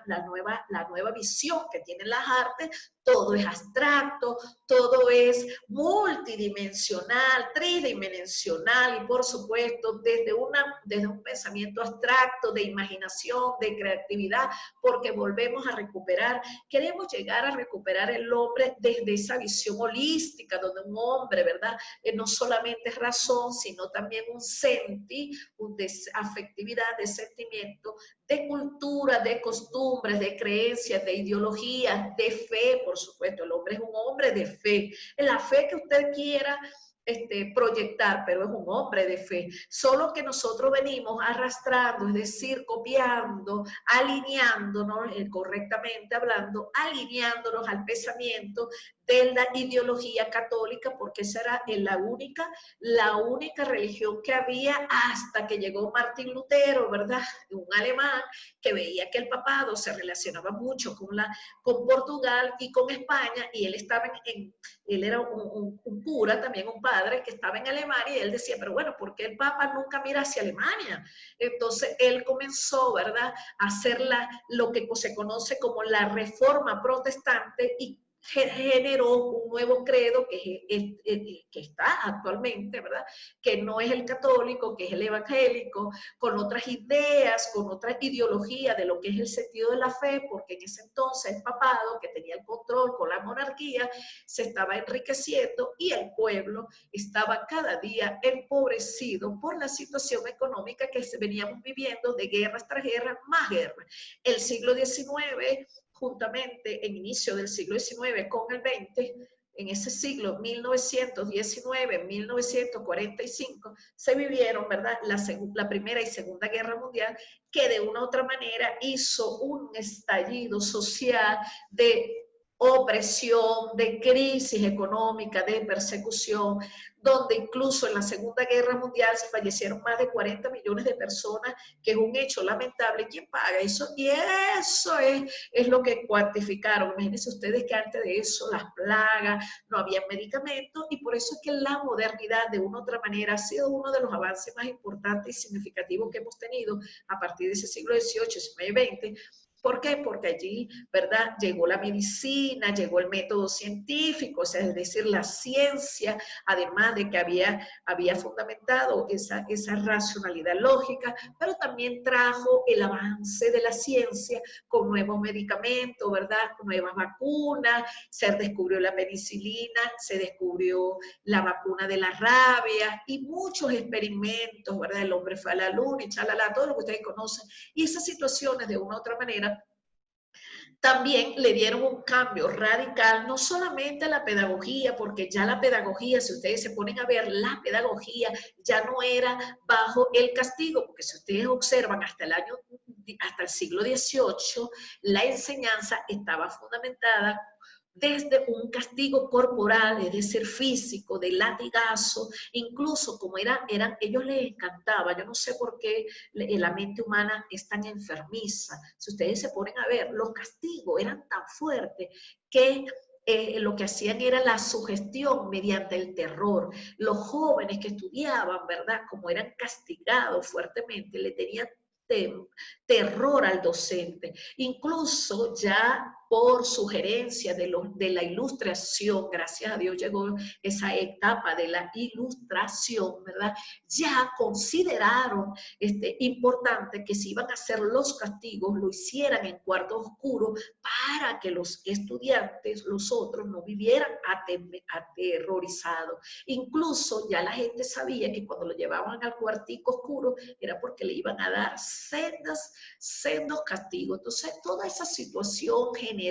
la nueva visión que tienen las artes, todo es abstracto, todo es multidimensional, tridimensional, y por supuesto desde un pensamiento abstracto, de imaginación, de creatividad, porque volvemos a recuperar, queremos llegar a recuperar el hombre desde esa visión holística, donde un hombre, ¿verdad?, no solamente es razón, sino también un senti, de afectividad, de sentimiento, de cultura, de costumbres, de creencias, de ideologías, de fe, por supuesto. El hombre es un hombre de fe. La fe que usted quiera proyectar, pero es un hombre de fe. Solo que nosotros venimos arrastrando, es decir, copiando, alineándonos, correctamente hablando, alineándonos al pensamiento de la ideología católica, porque esa era la única religión que había hasta que llegó Martín Lutero, ¿verdad? Un alemán que veía que el papado se relacionaba mucho con Portugal y con España, y él estaba él era un cura, también un padre que estaba en Alemania, y él decía, pero bueno, ¿por qué el Papa nunca mira hacia Alemania? Entonces él comenzó, ¿verdad?, a hacer lo que se conoce como la Reforma Protestante, y generó un nuevo credo que está actualmente, ¿verdad?, que no es el católico, que es el evangélico, con otras ideas, con otra ideología de lo que es el sentido de la fe, porque en ese entonces el papado, que tenía el control con la monarquía, se estaba enriqueciendo y el pueblo estaba cada día empobrecido por la situación económica que veníamos viviendo, de guerras tras guerras, más guerras. El siglo XIX, juntamente en inicio del siglo XIX con el XX, en ese siglo 1919-1945, se vivieron, ¿verdad?, la Primera y Segunda Guerra Mundial, que de una u otra manera hizo un estallido social de opresión, de crisis económica, de persecución, donde incluso en la Segunda Guerra Mundial se fallecieron más de 40 millones de personas, que es un hecho lamentable. ¿Quién paga eso? Y eso es lo que cuantificaron. Imagínense ustedes que antes de eso, las plagas, no había medicamentos, y por eso es que la modernidad, de una u otra manera, ha sido uno de los avances más importantes y significativos que hemos tenido a partir de ese siglo XVIII, XIX y XX. ¿Por qué? Porque allí, ¿verdad?, llegó la medicina, llegó el método científico, o sea, es decir, la ciencia, además de que había fundamentado esa racionalidad lógica, pero también trajo el avance de la ciencia con nuevos medicamentos, ¿verdad?, con nuevas vacunas, se descubrió la penicilina, se descubrió la vacuna de la rabia y muchos experimentos, ¿verdad? El hombre fue a la luna y chalala, todo lo que ustedes conocen. Y esas situaciones, de una u otra manera, también le dieron un cambio radical, no solamente a la pedagogía, porque ya la pedagogía, si ustedes se ponen a ver, la pedagogía ya no era bajo el castigo, porque si ustedes observan hasta el siglo XVIII, la enseñanza estaba fundamentada desde un castigo corporal, es decir, físico, de latigazo, incluso como ellos les encantaba, yo no sé por qué la mente humana es tan enfermiza. Si ustedes se ponen a ver, los castigos eran tan fuertes que lo que hacían era la sugestión mediante el terror. Los jóvenes que estudiaban, ¿verdad?, como eran castigados fuertemente, le tenían terror al docente. Incluso ya por sugerencia de la ilustración, gracias a Dios llegó esa etapa de la ilustración, ¿verdad? Ya consideraron importante que si iban a hacer los castigos, lo hicieran en cuartos oscuros, para que los estudiantes, los otros, no vivieran aterrorizados. Incluso ya la gente sabía que cuando lo llevaban al cuartico oscuro era porque le iban a dar sendos castigos. Entonces, toda esa situación generó,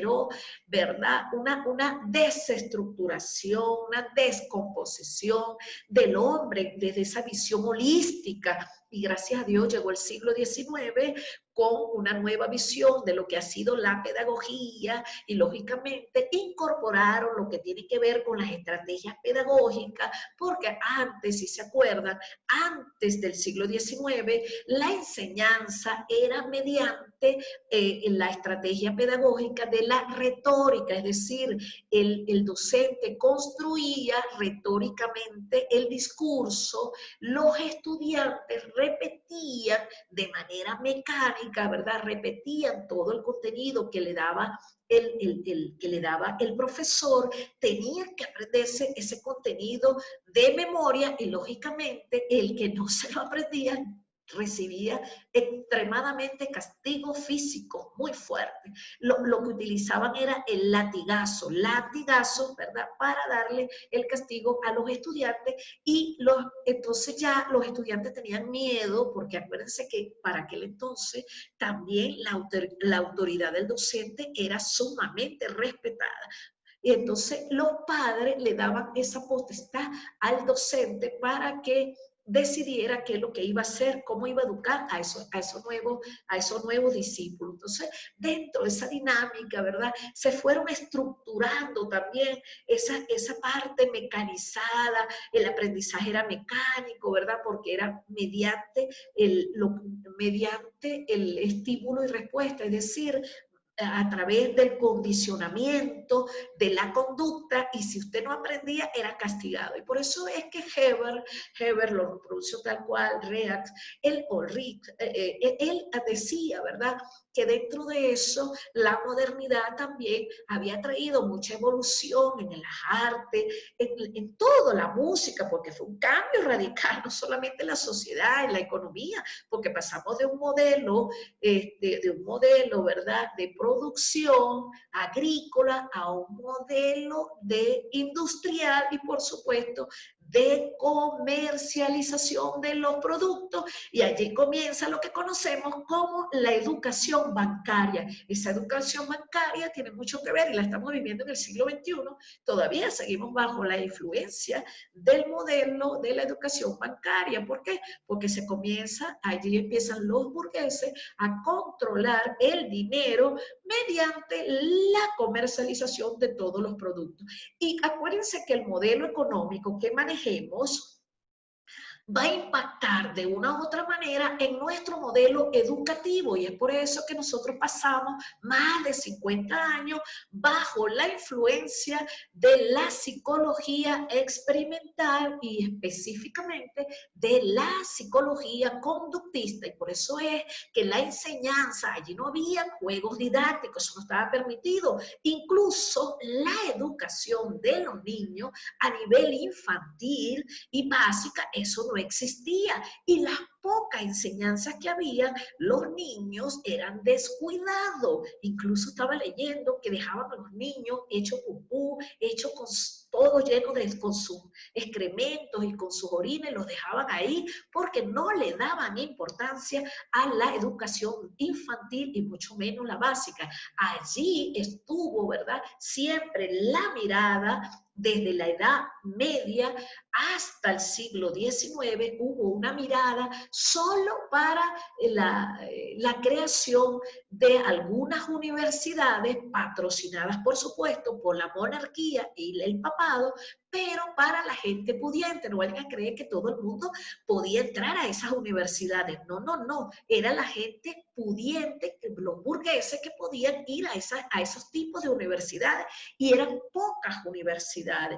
¿verdad?, una desestructuración, una descomposición del hombre desde esa visión holística. Y gracias a Dios llegó el siglo XIX con una nueva visión de lo que ha sido la pedagogía, y lógicamente incorporaron lo que tiene que ver con las estrategias pedagógicas, porque antes, si se acuerdan, antes del siglo XIX, la enseñanza era mediante la estrategia pedagógica de la retórica, es decir, el docente construía retóricamente el discurso, los estudiantes repetían de manera mecánica, ¿verdad?, repetían todo el contenido que le daba el profesor, tenían que aprenderse ese contenido de memoria, y lógicamente el que no se lo aprendía recibía extremadamente castigo físico muy fuerte. Lo que utilizaban era el latigazo, ¿verdad?, para darle el castigo a los estudiantes, y entonces ya los estudiantes tenían miedo, porque acuérdense que para aquel entonces también la autoridad del docente era sumamente respetada. Y entonces los padres le daban esa potestad al docente para que decidiera qué es lo que iba a hacer, cómo iba a educar a esos nuevos discípulos. Entonces, dentro de esa dinámica, ¿verdad? Se fueron estructurando también esa parte mecanizada, el aprendizaje era mecánico, ¿verdad? Porque era mediante mediante el estímulo y respuesta, es decir, a través del condicionamiento de la conducta, y si usted no aprendía era castigado. Y por eso es que Heber lo pronunció tal cual, React, él decía, ¿verdad?, que dentro de eso la modernidad también había traído mucha evolución en las artes, en toda la música, porque fue un cambio radical, no solamente en la sociedad, en la economía, porque pasamos de un modelo, ¿verdad?, de producción agrícola a un modelo de industrial y, por supuesto, de comercialización de los productos, y allí comienza lo que conocemos como la educación bancaria. Esa educación bancaria tiene mucho que ver, y la estamos viviendo en el siglo XXI, todavía seguimos bajo la influencia del modelo de la educación bancaria. ¿Por qué? Porque se comienza, allí empiezan los burgueses a controlar el dinero mediante la comercialización de todos los productos. Y acuérdense que el modelo económico que manejemos va a impactar de una u otra manera en nuestro modelo educativo, y es por eso que nosotros pasamos más de 50 años bajo la influencia de la psicología experimental y específicamente de la psicología conductista, y por eso es que la enseñanza, allí no había juegos didácticos, eso no estaba permitido, incluso la educación de los niños a nivel infantil y básica, eso no existía, y las pocas enseñanzas que había, los niños eran descuidados. Incluso estaba leyendo que dejaban a los niños hechos pupú, hechos con todo lleno con sus excrementos y con sus orines, los dejaban ahí porque no le daban importancia a la educación infantil y mucho menos la básica. Allí estuvo, ¿verdad?, siempre la mirada. Desde la Edad Media hasta el siglo XIX hubo una mirada solo para la creación de algunas universidades patrocinadas, por supuesto, por la monarquía y el papado, pero para la gente pudiente. No vayan a creer que todo el mundo podía entrar a esas universidades. No, no, no. Era la gente pudiente, los burgueses, que podían ir a esos tipos de universidades, y eran pocas universidades.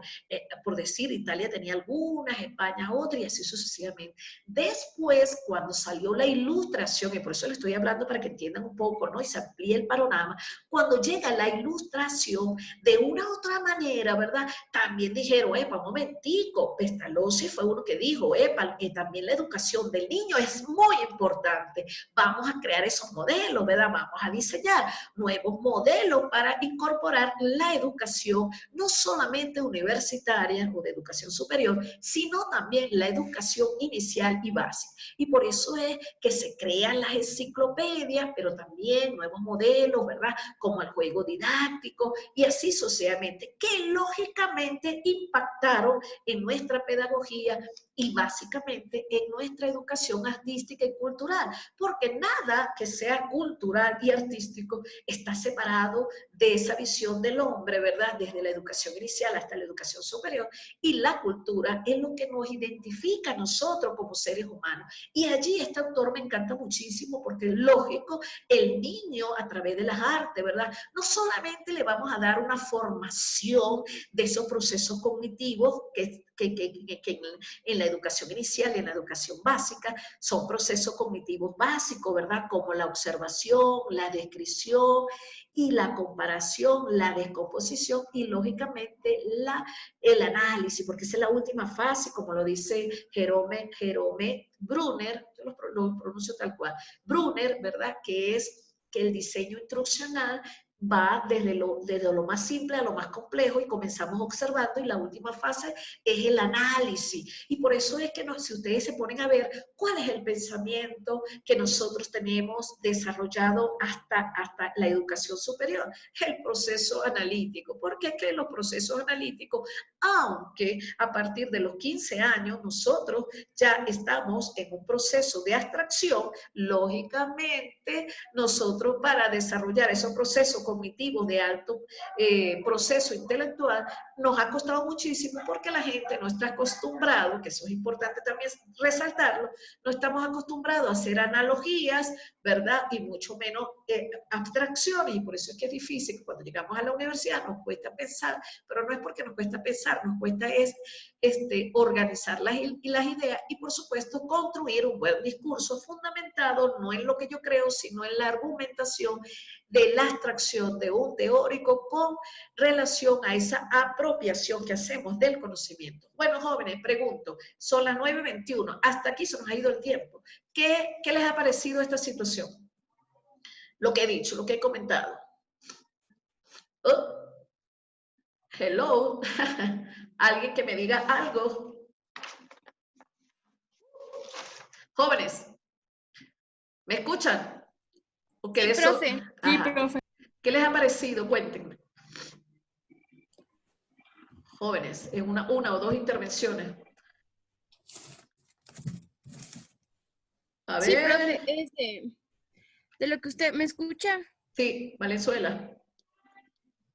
Por decir, Italia tenía algunas, España otras, y así sucesivamente. Después, cuando salió la Ilustración, y por eso le estoy hablando para que entiendan un poco, ¿no?, y se amplíe el panorama, cuando llega la Ilustración, de una u otra manera, ¿verdad?, también dijeron, epa, un momentico, Pestalozzi fue uno que dijo, epa, que también la educación del niño es muy importante, vamos a crear esos modelos, ¿verdad?, vamos a diseñar nuevos modelos para incorporar la educación, no solamente universitaria o de educación superior, sino también la educación inicial y básica. Y por eso es que se crean las enciclopedias, pero también nuevos modelos, ¿verdad?, como el juego didáctico, y así sucesivamente, que lógicamente impactaron en nuestra pedagogía y básicamente en nuestra educación artística y cultural, porque nada que sea cultural y artístico está separado de esa visión del hombre, ¿verdad?, desde la educación inicial hasta la educación superior, y la cultura es lo que nos identifica a nosotros como seres humanos. Y allí este autor me encanta muchísimo, porque es lógico, el niño a través de las artes, ¿verdad?, no solamente le vamos a dar una formación de esos procesos cognitivos que en la educación inicial y en la educación básica son procesos cognitivos básicos, ¿verdad?, como la observación, la descripción y la comparación, la descomposición y lógicamente el análisis, porque esa es la última fase, como lo dice Jerome Brunner, yo lo pronuncio tal cual, Brunner, ¿verdad?, que es que el diseño instruccional va desde lo más simple a lo más complejo y comenzamos observando y la última fase es el análisis. Y por eso es que si ustedes se ponen a ver cuál es el pensamiento que nosotros tenemos desarrollado hasta la educación superior, el proceso analítico. ¿Por qué que los procesos analíticos, aunque a partir de los 15 años nosotros ya estamos en un proceso de abstracción, lógicamente nosotros para desarrollar esos procesos cognitivos de alto proceso intelectual nos ha costado muchísimo porque la gente no está acostumbrado, que eso es importante también resaltarlo, no estamos acostumbrados a hacer analogías, ¿verdad? Y mucho menos abstracciones, y por eso es que es difícil. Cuando llegamos a la universidad nos cuesta pensar, pero no es porque nos cuesta pensar, nos cuesta organizar las ideas y por supuesto construir un buen discurso fundamentado no en lo que yo creo, sino en la argumentación de la abstracción de un teórico con relación a esa apropiación que hacemos del conocimiento. Bueno, jóvenes, pregunto, son las 9:21, hasta aquí se nos ha ido el tiempo. ¿Qué les ha parecido esta situación? Lo que he dicho, lo que he comentado. Oh, hello, alguien que me diga algo. Jóvenes, ¿me escuchan? ¿O qué Sí, eso? profe. Sí, profe. ¿Qué les ha parecido? Cuéntenme. Jóvenes, en una o dos intervenciones. A ver. Sí, profe, es de lo que usted me escucha. Sí, Valenzuela.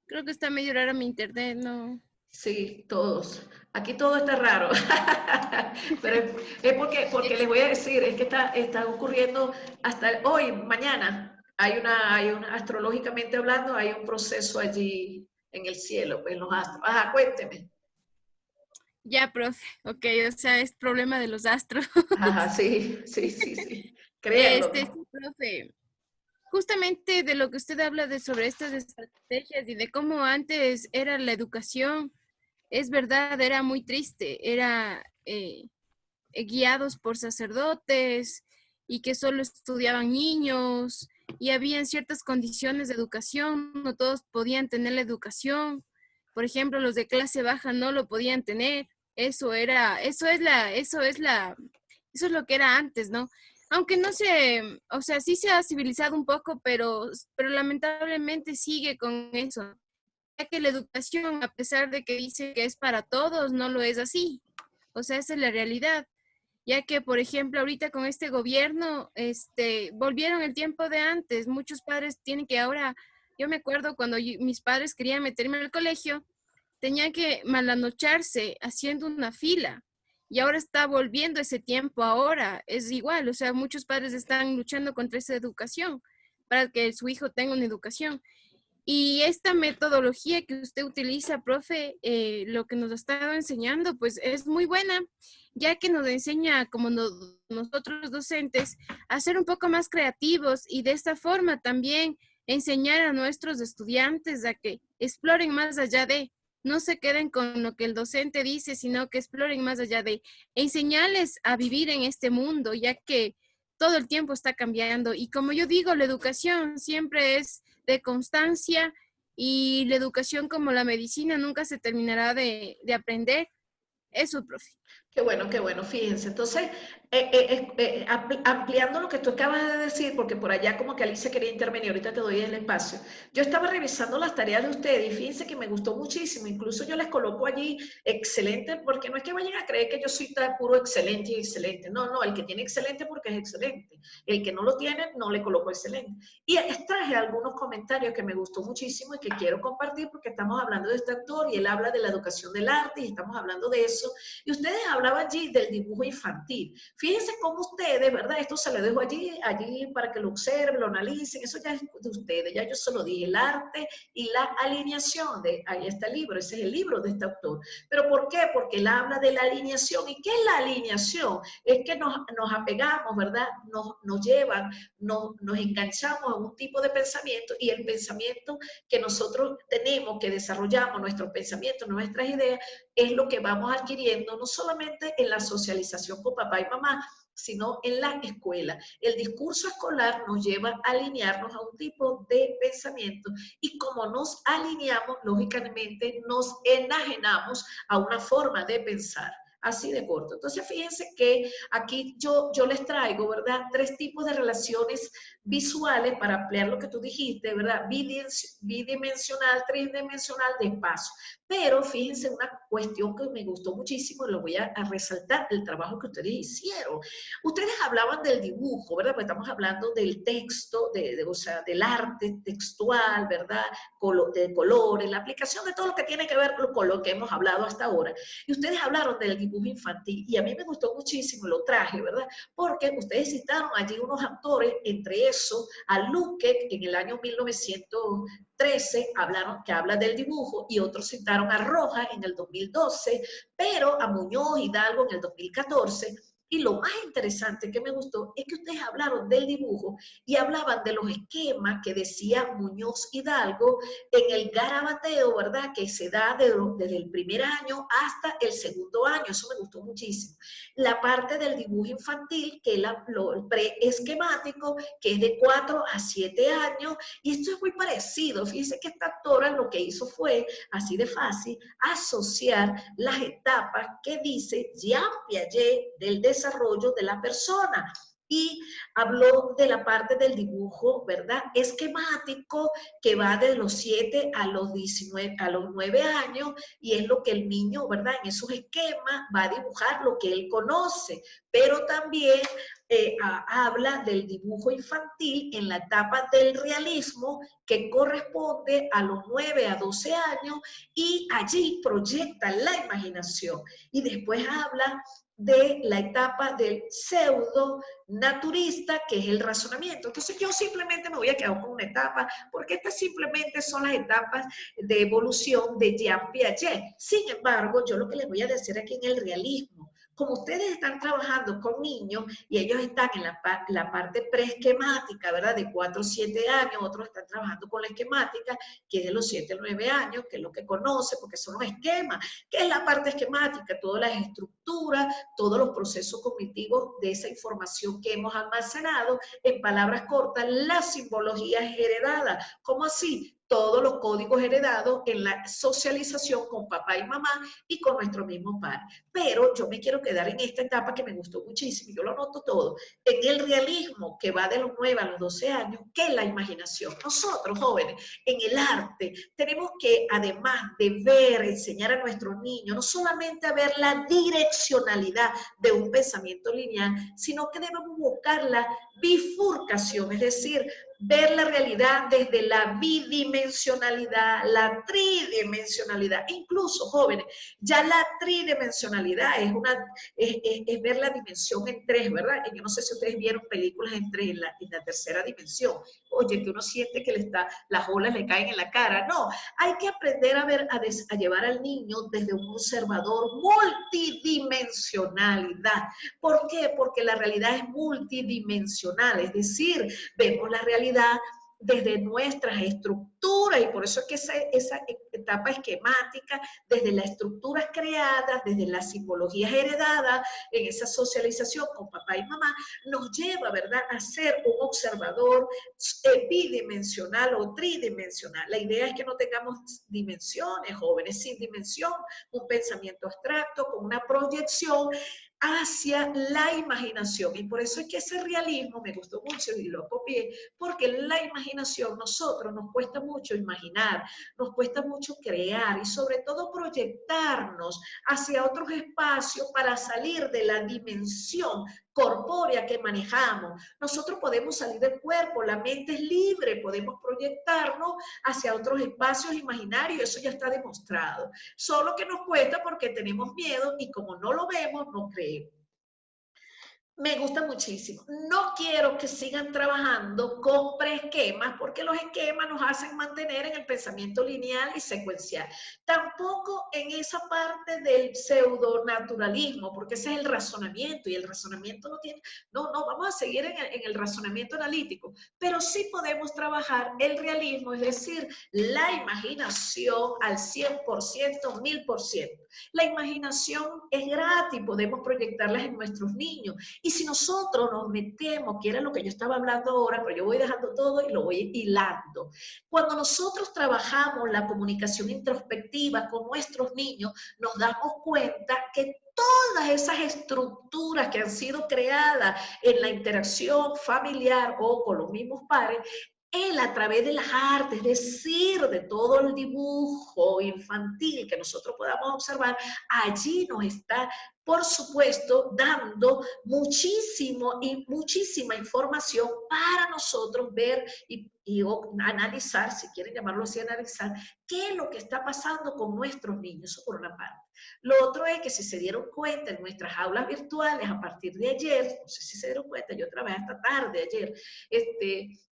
Creo que está medio raro mi internet, ¿no? Sí, todos. Aquí todo está raro. Pero es porque les voy a decir, es que está ocurriendo hasta hoy, mañana. Hay una, astrológicamente hablando, hay un proceso allí en el cielo, pues, en los astros. Ajá, cuénteme. Ya, profe. Ok, o sea, es problema de los astros. Ajá, sí. Créanlo. Sí, profe. Justamente de lo que usted habla sobre estas estrategias y de cómo antes era la educación, es verdad, era muy triste, era guiados por sacerdotes y que solo estudiaban niños y habían ciertas condiciones de educación, no todos podían tener la educación, por ejemplo, los de clase baja no lo podían tener, eso es lo que era antes, ¿no? Aunque no se, o sea, sí se ha civilizado un poco, pero lamentablemente sigue con eso, ya que la educación, a pesar de que dice que es para todos, no lo es así. O sea, esa es la realidad, ya que, por ejemplo, ahorita con este gobierno, volvieron el tiempo de antes. Muchos padres tienen que ahora, yo me acuerdo cuando mis padres querían meterme al colegio, tenían que malanocharse haciendo una fila. Y ahora está volviendo ese tiempo ahora. Es igual, o sea, muchos padres están luchando contra esa educación para que su hijo tenga una educación. Y esta metodología que usted utiliza, profe, lo que nos ha estado enseñando, pues es muy buena, ya que nos enseña como nosotros docentes a ser un poco más creativos y de esta forma también enseñar a nuestros estudiantes a que exploren más allá de, no se queden con lo que el docente dice, sino que exploren más allá de, enseñarles a vivir en este mundo, ya que todo el tiempo está cambiando. Y como yo digo, la educación siempre es de constancia y la educación como la medicina nunca se terminará de aprender. Eso, profe. Qué bueno, fíjense. Entonces, ampliando lo que tú acabas de decir, porque por allá como que Alicia quería intervenir, ahorita te doy el espacio. Yo estaba revisando las tareas de ustedes y fíjense que me gustó muchísimo, incluso yo les coloco allí excelente, porque no es que vayan a creer que yo soy tan puro excelente y excelente, no, el que tiene excelente porque es excelente, el que no lo tiene no le coloco excelente. Y extraje algunos comentarios que me gustó muchísimo y que quiero compartir porque estamos hablando de este autor y él habla de la educación del arte y estamos hablando de eso, y ustedes hablaban allí del dibujo infantil. Fíjense cómo ustedes, ¿verdad? Esto se lo dejo allí para que lo observen, lo analicen, eso ya es de ustedes, ya yo se lo dije, el arte y la alineación, ahí está el libro, ese es el libro de este autor. ¿Pero por qué? Porque él habla de la alineación. ¿Y qué es la alineación? Es que nos apegamos, ¿verdad? Nos llevan, nos enganchamos a un tipo de pensamiento y el pensamiento que nosotros tenemos, que desarrollamos, nuestros pensamientos, nuestras ideas, es lo que vamos adquiriendo, no solamente en la socialización con papá y mamá, sino en la escuela. El discurso escolar nos lleva a alinearnos a un tipo de pensamiento y como nos alineamos, lógicamente nos enajenamos a una forma de pensar. Así de corto. Entonces, fíjense que aquí yo les traigo, ¿verdad? 3 tipos de relaciones visuales para ampliar lo que tú dijiste, ¿verdad? Bidimensional, tridimensional, de espacio. Pero fíjense una cuestión que me gustó muchísimo y lo voy a resaltar, el trabajo que ustedes hicieron. Ustedes hablaban del dibujo, ¿verdad? Porque estamos hablando del texto, o sea, del arte textual, ¿verdad? De colores, la aplicación de todo lo que tiene que ver con lo que hemos hablado hasta ahora. Y ustedes hablaron del dibujo infantil y a mí me gustó muchísimo, lo traje, ¿verdad? Porque ustedes citaron allí unos actores, entre eso, a Luque en el año 1913, que habla del dibujo, y otros citaron a Rojas en el 2012, pero a Muñoz Hidalgo en el 2014. Y lo más interesante que me gustó es que ustedes hablaron del dibujo y hablaban de los esquemas que decía Muñoz Hidalgo en el garabateo, ¿verdad? Que se da desde el primer año hasta el segundo año. Eso me gustó muchísimo. La parte del dibujo infantil, que es el preesquemático, que es de 4 a 7 años. Y esto es muy parecido. Fíjense que esta actora lo que hizo fue, así de fácil, asociar las etapas que dice Jean Piaget del desarrollo de la persona. Y habló de la parte del dibujo, ¿verdad? Esquemático, que va de los 7 a los 19, a los 9 años, y es lo que el niño, ¿verdad? En esos esquemas va a dibujar lo que él conoce, pero también habla del dibujo infantil en la etapa del realismo, que corresponde a los 9 a 12 años, y allí proyecta la imaginación. Y después habla de la etapa del pseudo naturista, que es el razonamiento. Entonces yo simplemente me voy a quedar con una etapa, porque estas simplemente son las etapas de evolución de Jean Piaget. Sin embargo, yo lo que les voy a decir aquí en el realismo, como ustedes están trabajando con niños y ellos están en la parte preesquemática, ¿verdad? De 4 o 7 años, otros están trabajando con la esquemática, que es de los 7 a 9 años, que es lo que conoce, porque son los esquemas, que es la parte esquemática, todas las estructuras, todos los procesos cognitivos de esa información que hemos almacenado, en palabras cortas, las simbologías heredadas. ¿Cómo así? Todos los códigos heredados en la socialización con papá y mamá y con nuestro mismo padre. Pero yo me quiero quedar en esta etapa que me gustó muchísimo, yo lo anoto todo, en el realismo, que va de los 9 a los 12 años, que es la imaginación. Nosotros, jóvenes, en el arte, tenemos que, además de ver, enseñar a nuestros niños, no solamente a ver la direccionalidad de un pensamiento lineal, sino que debemos buscar la bifurcación, es decir, ver la realidad desde la bidimensionalidad, la tridimensionalidad. Incluso, jóvenes, ya la tridimensionalidad es ver la dimensión en 3, ¿verdad? Yo no sé si ustedes vieron películas en 3, en la tercera dimensión. Oye, que uno siente que las olas le caen en la cara. No, hay que aprender a llevar al niño desde un observador multidimensionalidad. ¿Por qué? Porque la realidad es multidimensional, es decir, vemos la realidad desde nuestras estructuras, y por eso es que esa etapa esquemática, desde las estructuras creadas, desde las simbologías heredadas, en esa socialización con papá y mamá, nos lleva, ¿verdad?, a ser un observador bidimensional o tridimensional. La idea es que no tengamos dimensiones, jóvenes, sin dimensión, un pensamiento abstracto con una proyección hacia la imaginación. Y por eso es que ese realismo me gustó mucho y lo copié, porque la imaginación, nosotros nos cuesta mucho imaginar, nos cuesta mucho crear y sobre todo proyectarnos hacia otros espacios para salir de la dimensión corpórea que manejamos. Nosotros podemos salir del cuerpo, la mente es libre, podemos proyectarnos hacia otros espacios imaginarios, eso ya está demostrado. Solo que nos cuesta porque tenemos miedo y como no lo vemos, no creemos. Me gusta muchísimo. No quiero que sigan trabajando con preesquemas porque los esquemas nos hacen mantener en el pensamiento lineal y secuencial. Tampoco en esa parte del pseudonaturalismo, porque ese es el razonamiento y el razonamiento no tiene... No, vamos a seguir en el razonamiento analítico, pero sí podemos trabajar el realismo, es decir, la imaginación al 100%, 1000%. La imaginación es gratis, podemos proyectarlas en nuestros niños. Y si nosotros nos metemos, que era lo que yo estaba hablando ahora, pero yo voy dejando todo y lo voy hilando. Cuando nosotros trabajamos la comunicación introspectiva con nuestros niños, nos damos cuenta que todas esas estructuras que han sido creadas en la interacción familiar o con los mismos padres, él a través de las artes, es decir, de todo el dibujo infantil que nosotros podamos observar, allí nos está, por supuesto, dando muchísima información para nosotros ver y analizar, si quieren llamarlo así, analizar, qué es lo que está pasando con nuestros niños, eso por una parte. Lo otro es que si se dieron cuenta en nuestras aulas virtuales a partir de ayer, no sé si se dieron cuenta, yo trabajé hasta tarde ayer,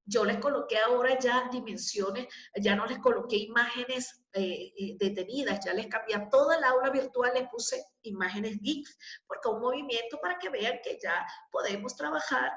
yo les coloqué ahora ya dimensiones, ya no les coloqué imágenes detenidas, ya les cambié a toda el aula virtual, les puse imágenes GIFs, porque un movimiento para que vean que ya podemos trabajar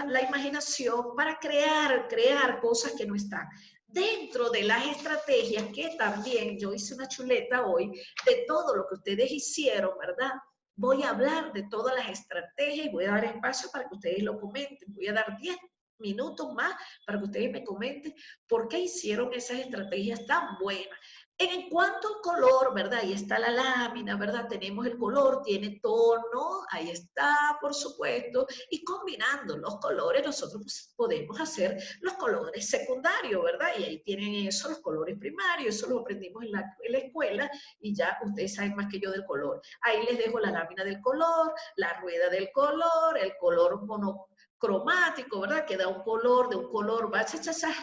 la imaginación para crear cosas que no están. Dentro de las estrategias que también yo hice una chuleta hoy de todo lo que ustedes hicieron, ¿verdad? Voy a hablar de todas las estrategias y voy a dar espacio para que ustedes lo comenten. Voy a dar 10 minutos más para que ustedes me comenten por qué hicieron esas estrategias tan buenas. En cuanto al color, ¿verdad? Ahí está la lámina, ¿verdad? Tenemos el color, tiene tono, ahí está, por supuesto, y combinando los colores nosotros pues, podemos hacer los colores secundarios, ¿verdad? Y ahí tienen eso, los colores primarios, eso lo aprendimos en la escuela y ya ustedes saben más que yo del color. Ahí les dejo la lámina del color, la rueda del color, el color monocromático, ¿verdad? Que da un color, de un color va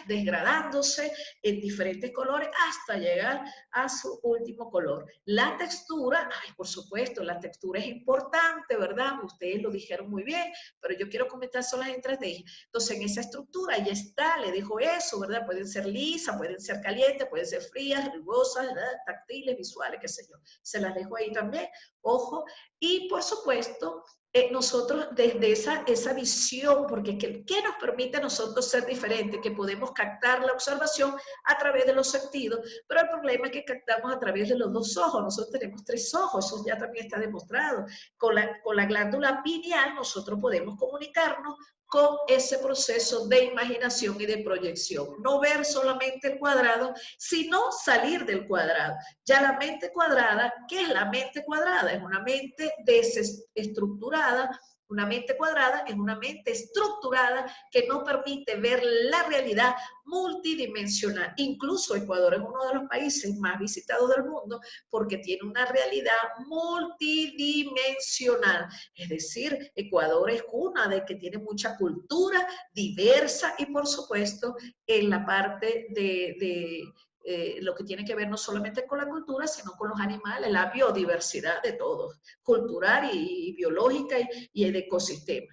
desgradándose en diferentes colores hasta llegar a su último color. La textura, ay, por supuesto, la textura es importante, ¿verdad? Ustedes lo dijeron muy bien, pero yo quiero comentar solo las estrategias. Entonces, en esa estructura ya está, le dejo eso, ¿verdad? Pueden ser lisas, pueden ser calientes, pueden ser frías, rugosas, ¿verdad? Táctiles, visuales, qué sé yo. Se las dejo ahí también, ojo. Y, por supuesto, nosotros desde esa visión, porque ¿qué nos permite a nosotros ser diferentes? Que podemos captar la observación a través de los sentidos, pero el problema es que captamos a través de los dos ojos. Nosotros tenemos 3 ojos, eso ya también está demostrado. Con la glándula pineal nosotros podemos comunicarnos con ese proceso de imaginación y de proyección. No ver solamente el cuadrado, sino salir del cuadrado. Ya la mente cuadrada, ¿qué es la mente cuadrada? Es una mente desestructurada. Una mente cuadrada es una mente estructurada que no permite ver la realidad multidimensional. Incluso Ecuador es uno de los países más visitados del mundo porque tiene una realidad multidimensional. Es decir, Ecuador es una de que tiene mucha cultura diversa y, por supuesto, en la parte de lo que tiene que ver no solamente con la cultura, sino con los animales, la biodiversidad de todos, cultural y biológica y el ecosistema.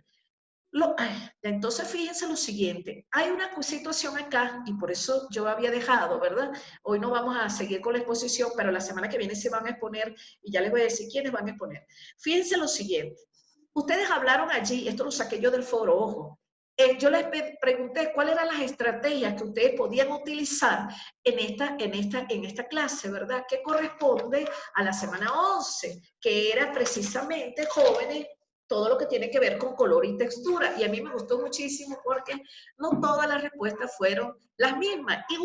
Entonces, fíjense lo siguiente, hay una situación acá, y por eso yo había dejado, ¿verdad? Hoy no vamos a seguir con la exposición, pero la semana que viene se van a exponer, y ya les voy a decir quiénes van a exponer. Fíjense lo siguiente, ustedes hablaron allí, esto lo saqué yo del foro, ojo, yo les pregunté cuáles eran las estrategias que ustedes podían utilizar en esta clase, ¿verdad? Que corresponde a la semana 11, que era precisamente jóvenes, todo lo que tiene que ver con color y textura. Y a mí me gustó muchísimo porque no todas las respuestas fueron las mismas. Y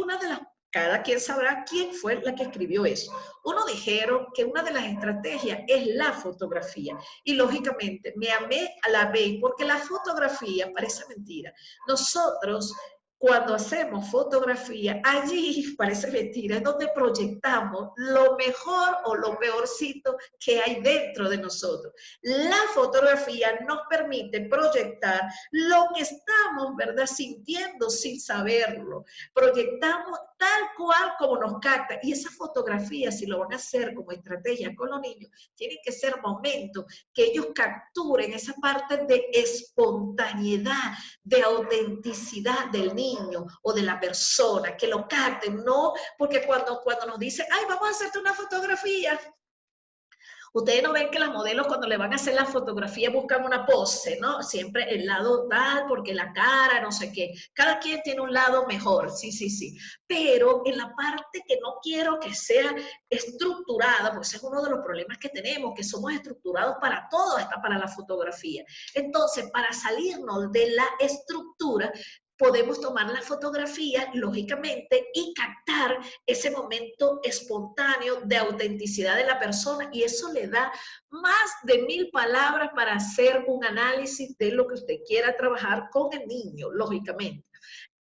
cada quien sabrá quién fue la que escribió eso. Uno dijeron que una de las estrategias es la fotografía. Y lógicamente me amé a la vez porque la fotografía parece mentira. Nosotros, cuando hacemos fotografía, allí parece mentira, es donde proyectamos lo mejor o lo peorcito que hay dentro de nosotros. La fotografía nos permite proyectar lo que estamos, ¿verdad?, sintiendo sin saberlo. Proyectamos tal cual como nos capta. Y esa fotografía, si lo van a hacer como estrategia con los niños, tienen que ser momentos que ellos capturen esa parte de espontaneidad, de autenticidad del niño o de la persona, que lo capten, no porque cuando nos dicen, ay, vamos a hacerte una fotografía, Ustedes no ven que las modelos cuando le van a hacer la fotografía buscan una pose, ¿no? Siempre el lado tal, porque la cara, no sé qué. Cada quien tiene un lado mejor, sí, sí, sí. Pero en la parte que no quiero que sea estructurada, pues ese es uno de los problemas que tenemos, que somos estructurados para todo, hasta para la fotografía. Entonces, para salirnos de la estructura, podemos tomar la fotografía, lógicamente, y captar ese momento espontáneo de autenticidad de la persona, y eso le da más de 1000 palabras para hacer un análisis de lo que usted quiera trabajar con el niño, lógicamente.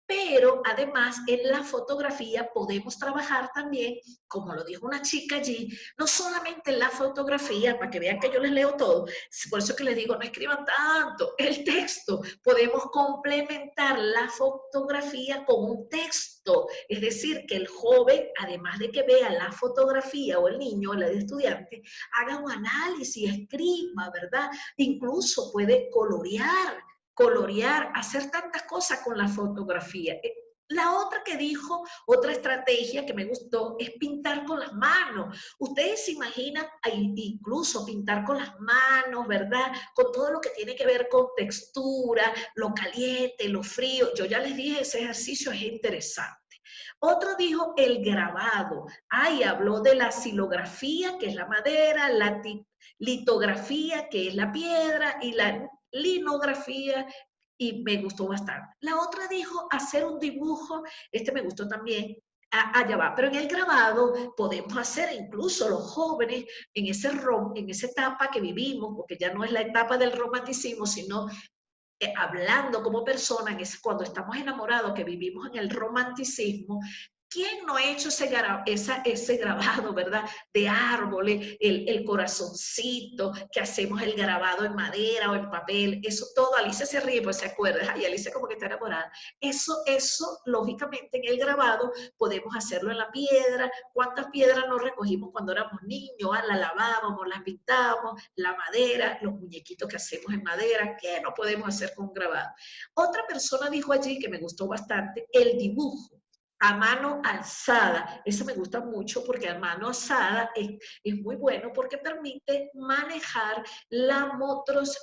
Pero además en la fotografía podemos trabajar también, como lo dijo una chica allí, no solamente en la fotografía, para que vean que yo les leo todo, por eso que les digo, no escriban tanto el texto, podemos complementar la fotografía con un texto, es decir, que el joven, además de que vea la fotografía o el niño o el estudiante, haga un análisis, escriba, ¿verdad? Incluso puede colorear, hacer tantas cosas con la fotografía. La otra que dijo, otra estrategia que me gustó, es pintar con las manos. Ustedes se imaginan incluso pintar con las manos, ¿verdad? Con todo lo que tiene que ver con textura, lo caliente, lo frío. Yo ya les dije, ese ejercicio es interesante. Otro dijo el grabado. Ahí habló de la silografía, que es la madera, la litografía, que es la piedra, y la linografía, y me gustó bastante. La otra dijo hacer un dibujo, este me gustó también, allá va, pero en el grabado podemos hacer, incluso los jóvenes, en esa etapa que vivimos, porque ya no es la etapa del romanticismo, sino hablando como persona, cuando estamos enamorados, que vivimos en el romanticismo. ¿Quién no ha hecho ese grabado, verdad? De árboles, el corazoncito, que hacemos el grabado en madera o en papel, eso todo. Alicia se ríe, pues se acuerda, ay, Alicia como que está enamorada. Eso, lógicamente, en el grabado podemos hacerlo en la piedra. ¿Cuántas piedras nos recogimos cuando éramos niños? La lavábamos, las pintábamos, la madera, los muñequitos que hacemos en madera, ¿qué no podemos hacer con grabado? Otra persona dijo allí, que me gustó bastante, el dibujo a mano alzada. Eso me gusta mucho porque a mano alzada es muy bueno porque permite manejar la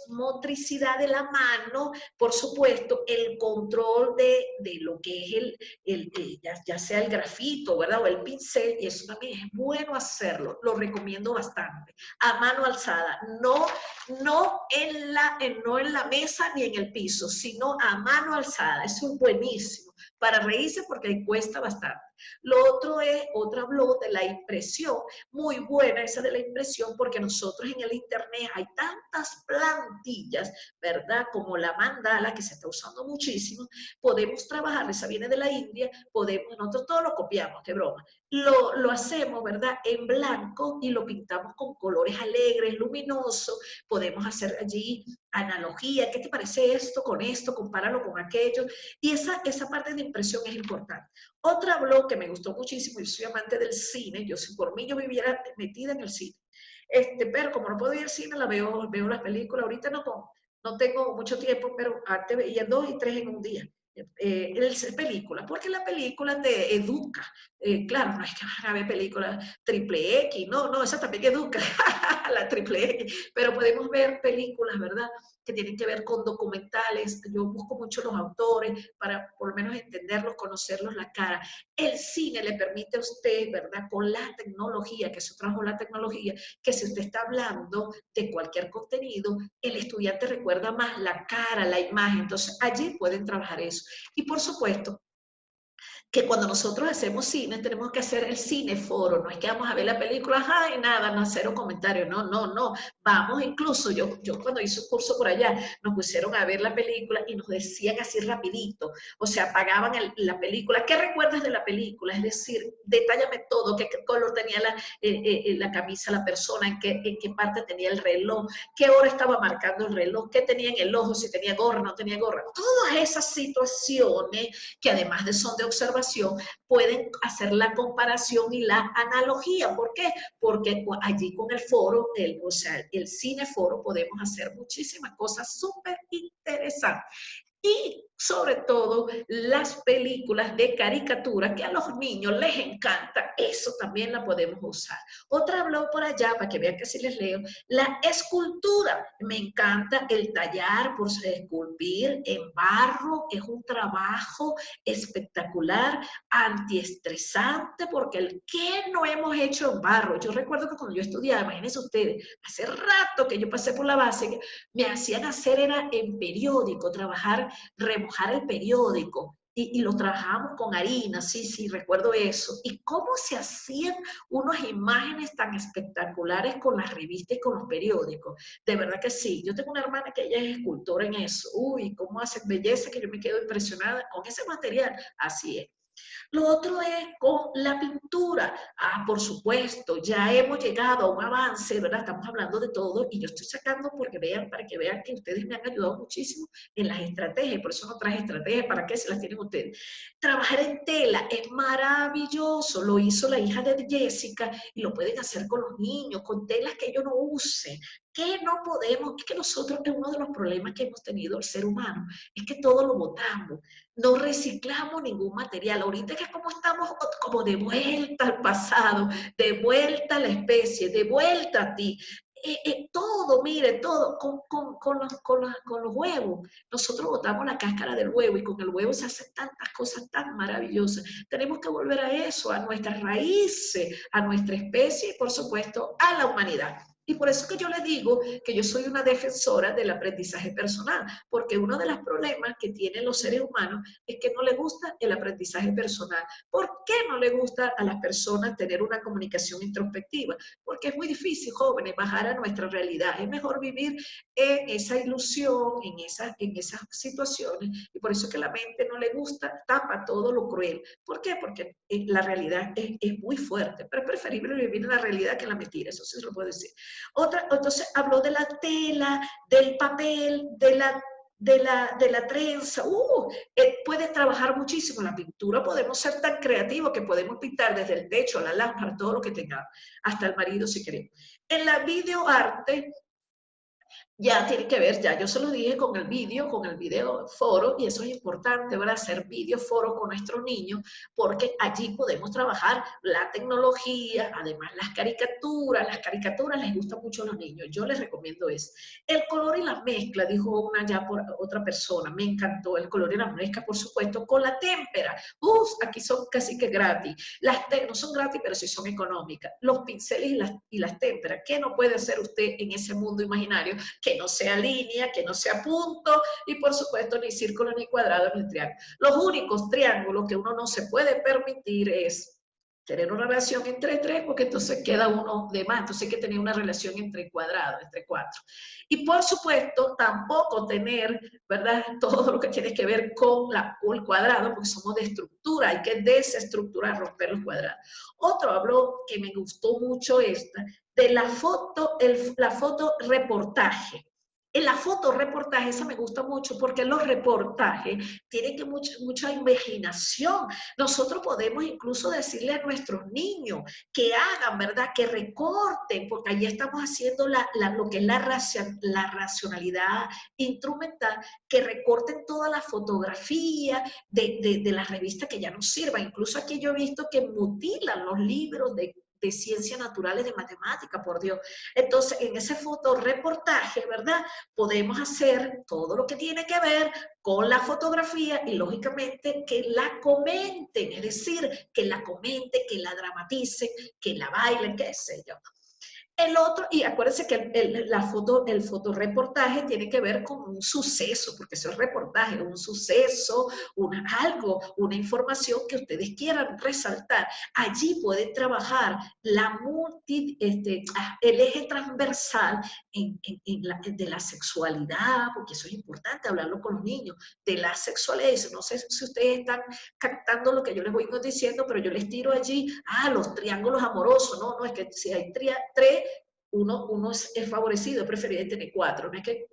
motricidad de la mano, por supuesto, el control de lo que es ya sea el grafito, ¿verdad? O el pincel, y eso también es bueno hacerlo, lo recomiendo bastante. A mano alzada, no en la mesa ni en el piso, sino a mano alzada. Eso es buenísimo para reírse porque cuesta bastante. Lo otro es, otra habló de la impresión, muy buena esa de la impresión, porque nosotros en el internet hay tantas plantillas, ¿verdad? Como la mandala, que se está usando muchísimo, podemos trabajar, esa viene de la India, nosotros todo lo copiamos, qué broma, lo hacemos, ¿verdad? En blanco y lo pintamos con colores alegres, luminosos, podemos hacer allí analogía, ¿qué te parece esto con esto? Compáralo con aquello, y esa parte de impresión es importante. Otra habló que me gustó muchísimo, yo soy amante del cine, si por mí yo viviera metida en el cine, pero como no puedo ir al cine, veo las películas, ahorita no tengo mucho tiempo, pero antes veía 2 y 3 en un día. Películas, porque la película te educa. Claro, no es que van a ver películas triple X, no, esa también educa, la triple X, pero podemos ver películas, ¿verdad?, que tienen que ver con documentales. Yo busco mucho los autores para por lo menos entenderlos, conocerlos la cara. El cine le permite a usted, ¿verdad?, con la tecnología, que se trajo la tecnología, que si usted está hablando de cualquier contenido, el estudiante recuerda más la cara, la imagen. Entonces, allí pueden trabajar eso. Y por supuesto, que cuando nosotros hacemos cine, tenemos que hacer el cineforo, no es que vamos a ver la película, ay, nada, no, cero comentario, no, vamos, incluso yo cuando hice un curso por allá, nos pusieron a ver la película y nos decían así rapidito, o sea, pagaban la película, ¿qué recuerdas de la película? Es decir, detállame todo, qué color tenía la camisa la persona, en qué parte tenía el reloj, qué hora estaba marcando el reloj, qué tenía en el ojo, si tenía gorra, no tenía gorra, todas esas situaciones que además son de observación, pueden hacer la comparación y la analogía. ¿Por qué? Porque allí con el foro, el cineforo, podemos hacer muchísimas cosas súper interesantes. y sobre todo las películas de caricatura que a los niños les encanta, eso también la podemos usar. Otra habló por allá, para que vean que si les leo, la escultura. Me encanta el tallar, por esculpir en barro, es un trabajo espectacular, antiestresante, porque el que no hemos hecho en barro. Yo recuerdo que cuando yo estudiaba, imagínense ustedes, hace rato que yo pasé por la base, me hacían hacer era en periódico, trabajar, remojar el periódico, y lo trabajábamos con harina, sí, sí, recuerdo eso. Y cómo se hacían unas imágenes tan espectaculares con las revistas y con los periódicos. De verdad que sí. Yo tengo una hermana que ella es escultora en eso. Uy, cómo hacen belleza, que yo me quedo impresionada con ese material. Así es. Lo otro es con la pintura. Ah, por supuesto, ya hemos llegado a un avance, ¿verdad? Estamos hablando de todo y yo estoy sacando porque vean, para que vean que ustedes me han ayudado muchísimo en las estrategias, por eso no traje estrategias, ¿para qué? Se las tienen ustedes. Trabajar en tela es maravilloso, lo hizo la hija de Jessica y lo pueden hacer con los niños, con telas que ellos no usen. ¿Qué no podemos? Es que nosotros, es uno de los problemas que hemos tenido el ser humano, es que todo lo botamos, no reciclamos ningún material. Ahorita que como estamos como de vuelta al pasado, de vuelta a la especie, de vuelta a ti. Todo, mire, todo, con los huevos. Nosotros botamos la cáscara del huevo y con el huevo se hacen tantas cosas tan maravillosas. Tenemos que volver a eso, a nuestras raíces, a nuestra especie y, por supuesto, a la humanidad. Y por eso que yo le digo que yo soy una defensora del aprendizaje personal, porque uno de los problemas que tienen los seres humanos es que no les gusta el aprendizaje personal. ¿Por qué no le gusta a las personas tener una comunicación introspectiva? Porque es muy difícil, jóvenes, bajar a nuestra realidad. Es mejor vivir en esa ilusión, en esas situaciones, y por eso que la mente no le gusta, tapa todo lo cruel. ¿Por qué? Porque la realidad es muy fuerte, pero es preferible vivir en la realidad que en la mentira, eso sí se lo puedo decir. Entonces habló de la tela, del papel, de la trenza. Puedes trabajar muchísimo en la pintura, podemos ser tan creativos que podemos pintar desde el techo a la lámpara, todo lo que tengamos, hasta el marido si queremos. En la videoarte, ya tiene que ver, ya yo se lo dije con el video foro, y eso es importante, ¿verdad? Hacer video foro con nuestros niños, porque allí podemos trabajar la tecnología, además las caricaturas les gustan mucho a los niños, yo les recomiendo eso. El color y la mezcla, dijo una ya por otra persona, me encantó el color y la mezcla, por supuesto, con la témpera. Aquí son casi que gratis, no son gratis, pero sí son económicas. Los pinceles y las témperas, ¿qué no puede hacer usted en ese mundo imaginario? Que no sea línea, que no sea punto, y por supuesto ni círculo, ni cuadrado, ni triángulo. Los únicos triángulos que uno no se puede permitir es tener una relación entre tres, porque entonces queda uno de más, entonces hay que tener una relación entre cuadrados, entre cuatro. Y por supuesto, tampoco tener, ¿verdad?, todo lo que tiene que ver con el cuadrado, porque somos de estructura, hay que desestructurar, romper los cuadrados. Otro habló, que me gustó mucho esta, de la foto reportaje. En la fotoreportaje, esa me gusta mucho porque los reportajes tienen que mucha imaginación. Nosotros podemos incluso decirle a nuestros niños que hagan, ¿verdad? Que recorten, porque allí estamos haciendo lo que es la racionalidad instrumental, que recorten toda la fotografía de las revistas que ya no sirvan. Incluso aquí yo he visto que mutilan los libros de ciencias naturales, de matemática, por Dios. Entonces, en ese fotoreportaje, ¿verdad?, podemos hacer todo lo que tiene que ver con la fotografía y, lógicamente, que la comenten, es decir, que la comenten, que la dramaticen, que la bailen, qué sé yo. El otro, y acuérdense que el fotoreportaje tiene que ver con un suceso, porque eso es reportaje, un suceso, algo, una información que ustedes quieran resaltar. Allí pueden trabajar el eje transversal de la sexualidad, porque eso es importante hablarlo con los niños, de la sexualidad. No sé si ustedes están captando lo que yo les voy diciendo, pero yo les tiro allí, los triángulos amorosos. No, es que si hay tres, uno es favorecido, es preferible tener 4, no es que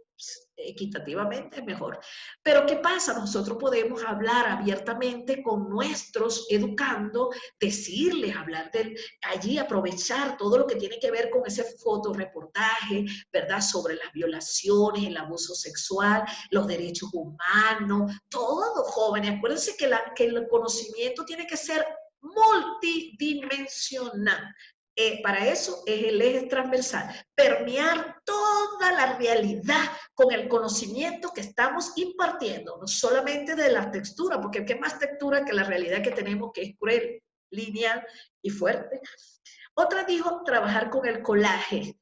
equitativamente es mejor. Pero ¿qué pasa? Nosotros podemos hablar abiertamente con nuestros educandos, decirles, hablar allí, aprovechar todo lo que tiene que ver con ese fotoreportaje, ¿verdad? Sobre las violaciones, el abuso sexual, los derechos humanos, todo, jóvenes. Acuérdense que el conocimiento tiene que ser multidimensional. Para eso es el eje transversal, permear toda la realidad con el conocimiento que estamos impartiendo, no solamente de la textura, porque qué más textura que la realidad que tenemos, que es cruel, lineal y fuerte. Otra dijo trabajar con el collage.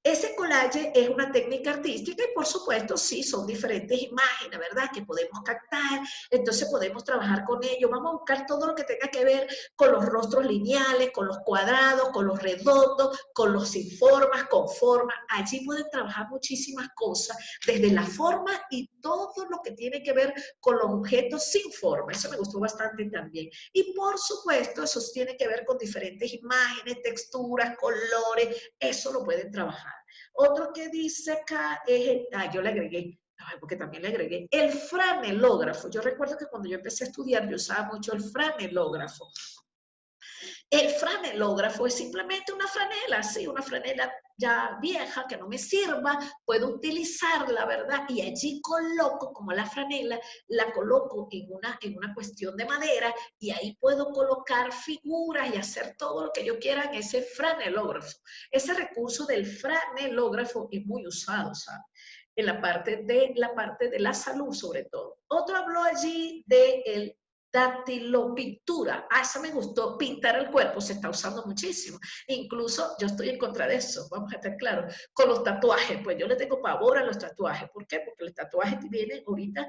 Ese collage es una técnica artística y por supuesto sí, son diferentes imágenes, ¿verdad? Que podemos captar, entonces podemos trabajar con ello. Vamos a buscar todo lo que tenga que ver con los rostros lineales, con los cuadrados, con los redondos, con los sin formas, con formas. Allí pueden trabajar muchísimas cosas, desde la forma y todo lo que tiene que ver con los objetos sin forma. Eso me gustó bastante también. Y por supuesto, eso tiene que ver con diferentes imágenes, texturas, colores. Eso lo pueden trabajar. Otro que dice acá es, yo le agregué, porque también le agregué, el franelógrafo. Yo recuerdo que cuando yo empecé a estudiar, yo usaba mucho el franelógrafo. El franelógrafo es simplemente una franela, sí, una franela ya vieja que no me sirva, puedo utilizarla, ¿verdad? Y allí coloco, como la franela, la coloco en una cuestión de madera y ahí puedo colocar figuras y hacer todo lo que yo quiera en ese franelógrafo. Ese recurso del franelógrafo es muy usado, ¿sabes? En la parte de la salud, sobre todo. Otro habló allí del dactilopintura. Esa me gustó. Pintar el cuerpo se está usando muchísimo. Incluso yo estoy en contra de eso, vamos a estar claros. Con los tatuajes, pues yo le tengo pavor a los tatuajes. ¿Por qué? Porque el tatuaje viene ahorita,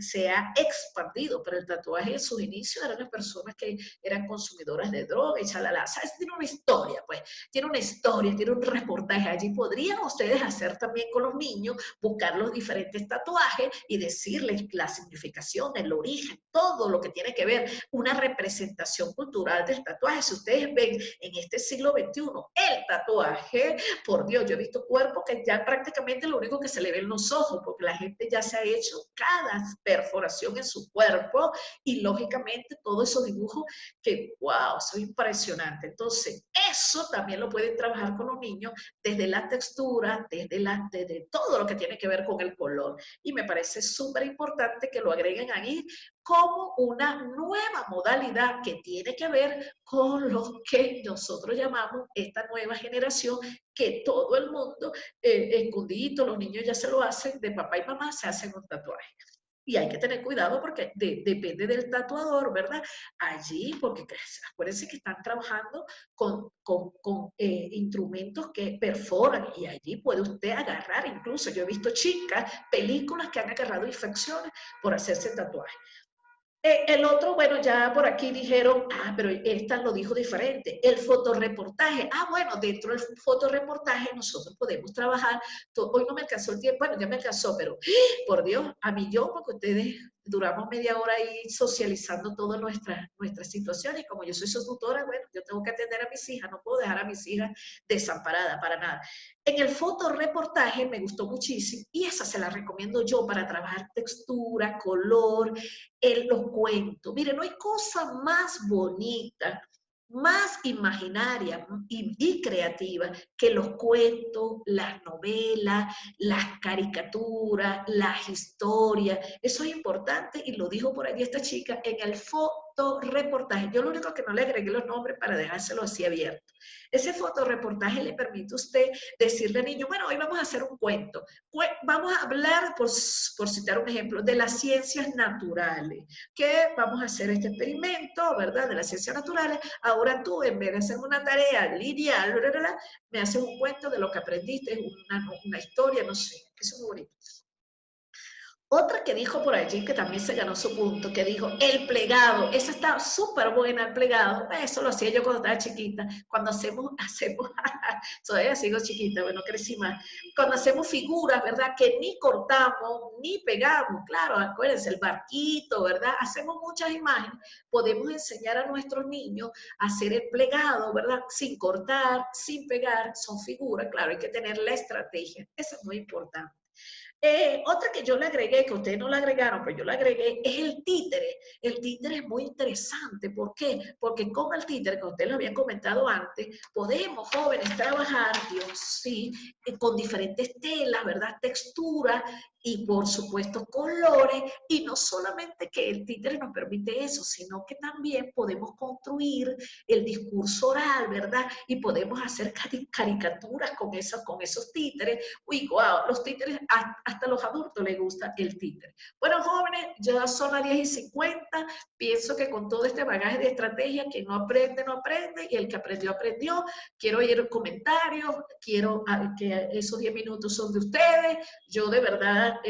se ha expandido, pero el tatuaje en sus inicios eran las personas que eran consumidoras de droga y chalala. ¿Sabes? Tiene una historia, pues. Tiene una historia, tiene un reportaje. Allí podrían ustedes hacer también con los niños, buscar los diferentes tatuajes y decirles la significación, el origen, todo lo que tiene que ver, una representación cultural del tatuaje. Si ustedes ven en este siglo XXI el tatuaje, por Dios, yo he visto cuerpos que ya prácticamente lo único que se le ven los ojos, porque la gente ya se ha hecho cada perforación en su cuerpo y lógicamente todos esos dibujos que, wow, son impresionantes. Entonces, eso también lo pueden trabajar con los niños desde la textura, desde todo lo que tiene que ver con el color. Y me parece súper importante que lo agreguen ahí como una nueva modalidad que tiene que ver con lo que nosotros llamamos esta nueva generación, que todo el mundo, escondidito, los niños ya se lo hacen, de papá y mamá se hacen un tatuaje. Y hay que tener cuidado porque depende del tatuador, ¿verdad? Allí, porque acuérdense que están trabajando con instrumentos que perforan y allí puede usted agarrar, incluso yo he visto chicas, películas que han agarrado infecciones por hacerse tatuaje. El otro, bueno, ya por aquí dijeron, pero esta lo dijo diferente, el fotoreportaje. Bueno, dentro del fotoreportaje nosotros podemos trabajar, hoy no me alcanzó el tiempo, bueno, ya me alcanzó, pero por Dios, a mí yo, porque ustedes duramos media hora ahí socializando todas nuestras situaciones, y como yo soy su tutora, bueno, yo tengo que atender a mis hijas, no puedo dejar a mis hijas desamparadas para nada. En el fotoreportaje me gustó muchísimo, y esa se la recomiendo yo para trabajar textura, color, los cuentos. Miren, no hay cosa más bonita, más imaginaria y creativa que los cuentos, las novelas, las caricaturas, las historias. Eso es importante y lo dijo por allí esta chica en el fotoreportaje. Yo lo único que no le agregué los nombres para dejárselo así abierto. Ese fotoreportaje le permite a usted decirle al niño, bueno, hoy vamos a hacer un cuento. Vamos a hablar, por citar un ejemplo, de las ciencias naturales. Que vamos a hacer este experimento, ¿verdad? De las ciencias naturales. Ahora tú, en vez de hacer una tarea lineal, me haces un cuento de lo que aprendiste, una historia, no sé. Eso es muy bonito. Otra que dijo por allí, que también se ganó su punto, que dijo, el plegado. Esa está súper buena, el plegado. Eso lo hacía yo cuando estaba chiquita. Cuando hacemos todavía sigo chiquita, bueno, crecí más. Cuando hacemos figuras, ¿verdad? Que ni cortamos, ni pegamos. Claro, acuérdense, el barquito, ¿verdad? Hacemos muchas imágenes. Podemos enseñar a nuestros niños a hacer el plegado, ¿verdad? Sin cortar, sin pegar. Son figuras, claro, hay que tener la estrategia. Eso es muy importante. Otra que yo le agregué, que ustedes no la agregaron, pero yo la agregué, es el títere. El títere es muy interesante. ¿Por qué? Porque con el títere, como ustedes lo habían comentado antes, podemos, jóvenes, trabajar, Dios sí, con diferentes telas, ¿verdad? Texturas y, por supuesto, colores. Y no solamente que el títere nos permite eso, sino que también podemos construir el discurso oral, ¿verdad? Y podemos hacer caricaturas con esos títeres. Uy, wow, los títeres, hasta a los adultos les gusta el títere. Bueno, jóvenes, ya son las 10:50. Pienso que con todo este bagaje de estrategia, que no aprende, no aprende, y el que aprendió, aprendió. Quiero oír comentarios, quiero que esos 10 minutos son de ustedes. Yo de verdad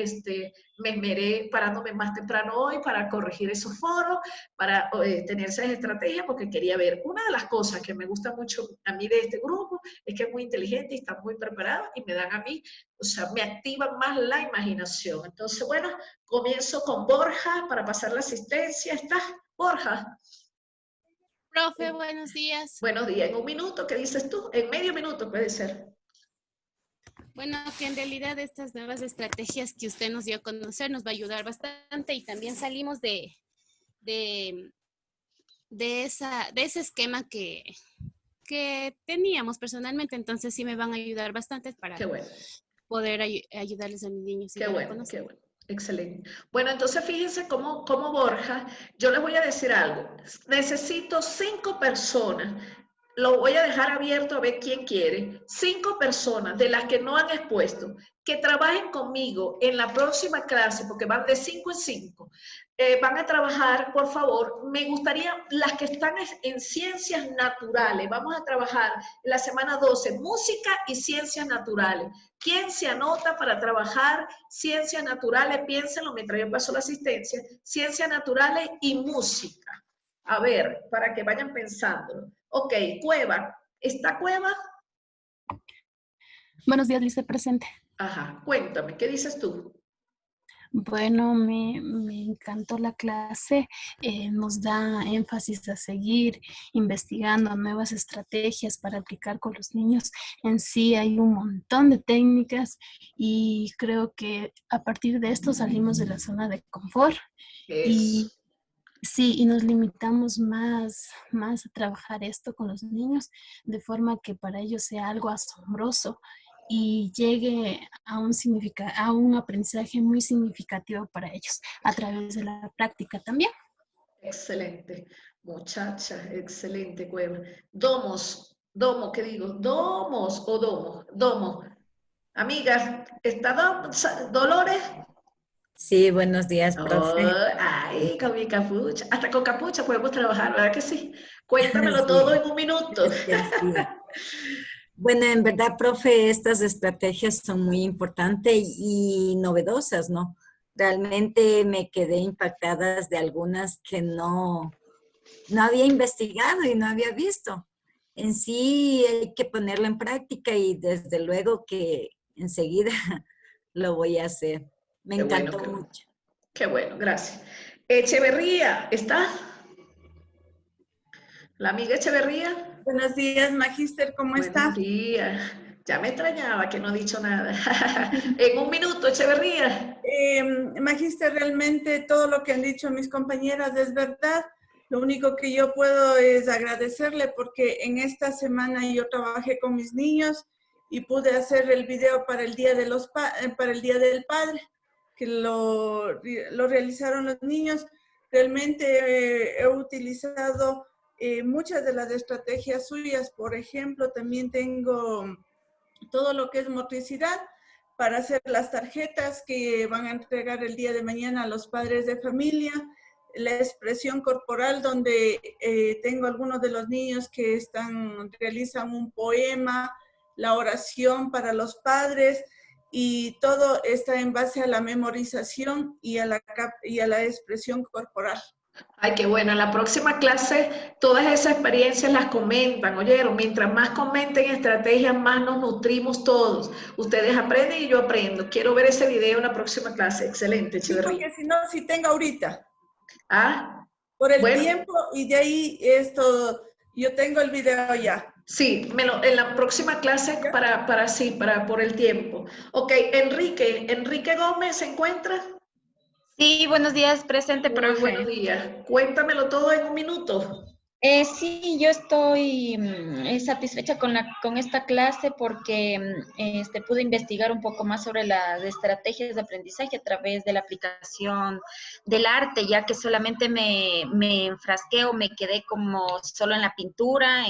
me esmeré parándome más temprano hoy para corregir esos foros, para tener esas estrategias, porque quería ver. Una de las cosas que me gusta mucho a mí de este grupo es que es muy inteligente y está muy preparado y me dan a mí, o sea, me activan más la imaginación. Entonces, bueno, comienzo con Borja para pasar la asistencia. ¿Estás, Borja? Profe, buenos días. Buenos días. En un minuto, ¿qué dices tú? En medio minuto puede ser. Bueno, que en realidad estas nuevas estrategias que usted nos dio a conocer nos va a ayudar bastante y también salimos de ese esquema que teníamos personalmente, entonces sí me van a ayudar bastante para poder ayudarles a mis niños. Qué bueno, qué bueno. Excelente. Bueno, entonces fíjense cómo Borja, yo les voy a decir algo. Necesito 5 personas. Lo voy a dejar abierto a ver quién quiere. 5 personas de las que no han expuesto, que trabajen conmigo en la próxima clase, porque van de 5 en 5. Van a trabajar, por favor, me gustaría las que están en ciencias naturales. Vamos a trabajar en la semana 12, música y ciencias naturales. ¿Quién se anota para trabajar ciencias naturales? Piénsenlo mientras yo paso la asistencia. Ciencias naturales y música. A ver, para que vayan pensando. Ok, Cueva. ¿Está Cueva? Buenos días, Lisa, presente. Ajá, cuéntame, ¿qué dices tú? Bueno, me encantó la clase, nos da énfasis a seguir investigando nuevas estrategias para aplicar con los niños. En sí hay un montón de técnicas y creo que a partir de esto salimos de la zona de confort. Y sí, y nos limitamos más a trabajar esto con los niños de forma que para ellos sea algo asombroso y llegue a un aprendizaje muy significativo para ellos a través de la práctica también. Excelente, muchacha, excelente, Cueva. ¿Qué digo? Domos o domo. Amigas, ¿está Dolores? Sí, buenos días, profe. Oh, ay, con mi capucha. Hasta con capucha podemos trabajar, ¿verdad que sí? Cuéntamelo Sí. todo en un minuto. Sí. Bueno, en verdad, profe, estas estrategias son muy importantes y novedosas, ¿no? Realmente me quedé impactada de algunas que no había investigado y no había visto. En sí hay que ponerlo en práctica y desde luego que enseguida lo voy a hacer. Me encantó mucho. Qué bueno, gracias. Echeverría, ¿está? ¿La amiga Echeverría? Buenos días, Magíster, ¿cómo está? Buenos días. Ya me extrañaba que no ha dicho nada. En un minuto, Echeverría. Magíster, realmente todo lo que han dicho mis compañeras es verdad. Lo único que yo puedo es agradecerle porque en esta semana yo trabajé con mis niños y pude hacer el video para el Día del Padre, que lo realizaron los niños. Realmente he utilizado muchas de las estrategias suyas. Por ejemplo, también tengo todo lo que es motricidad para hacer las tarjetas que van a entregar el día de mañana a los padres de familia, la expresión corporal donde tengo algunos de los niños que realizan un poema, la oración para los padres, y todo está en base a la memorización y a la expresión corporal. Ay, qué bueno. En la próxima clase todas esas experiencias las comentan, ¿oyeron? Mientras más comenten estrategias, más nos nutrimos todos. Ustedes aprenden y yo aprendo. Quiero ver ese video en la próxima clase. Excelente, Echeverría. Sí, porque si no, sí tengo ahorita. Ah, por el tiempo, y de ahí yo tengo el video ya. Sí, en la próxima clase para por el tiempo. Ok, Enrique Gómez, ¿se encuentra? Sí, buenos días, presente, Muy profe. buenos días. Cuéntamelo todo en un minuto. Sí, yo estoy satisfecha con esta clase porque pude investigar un poco más sobre las estrategias de aprendizaje a través de la aplicación del arte, ya que solamente me enfrasqué o me quedé como solo en la pintura,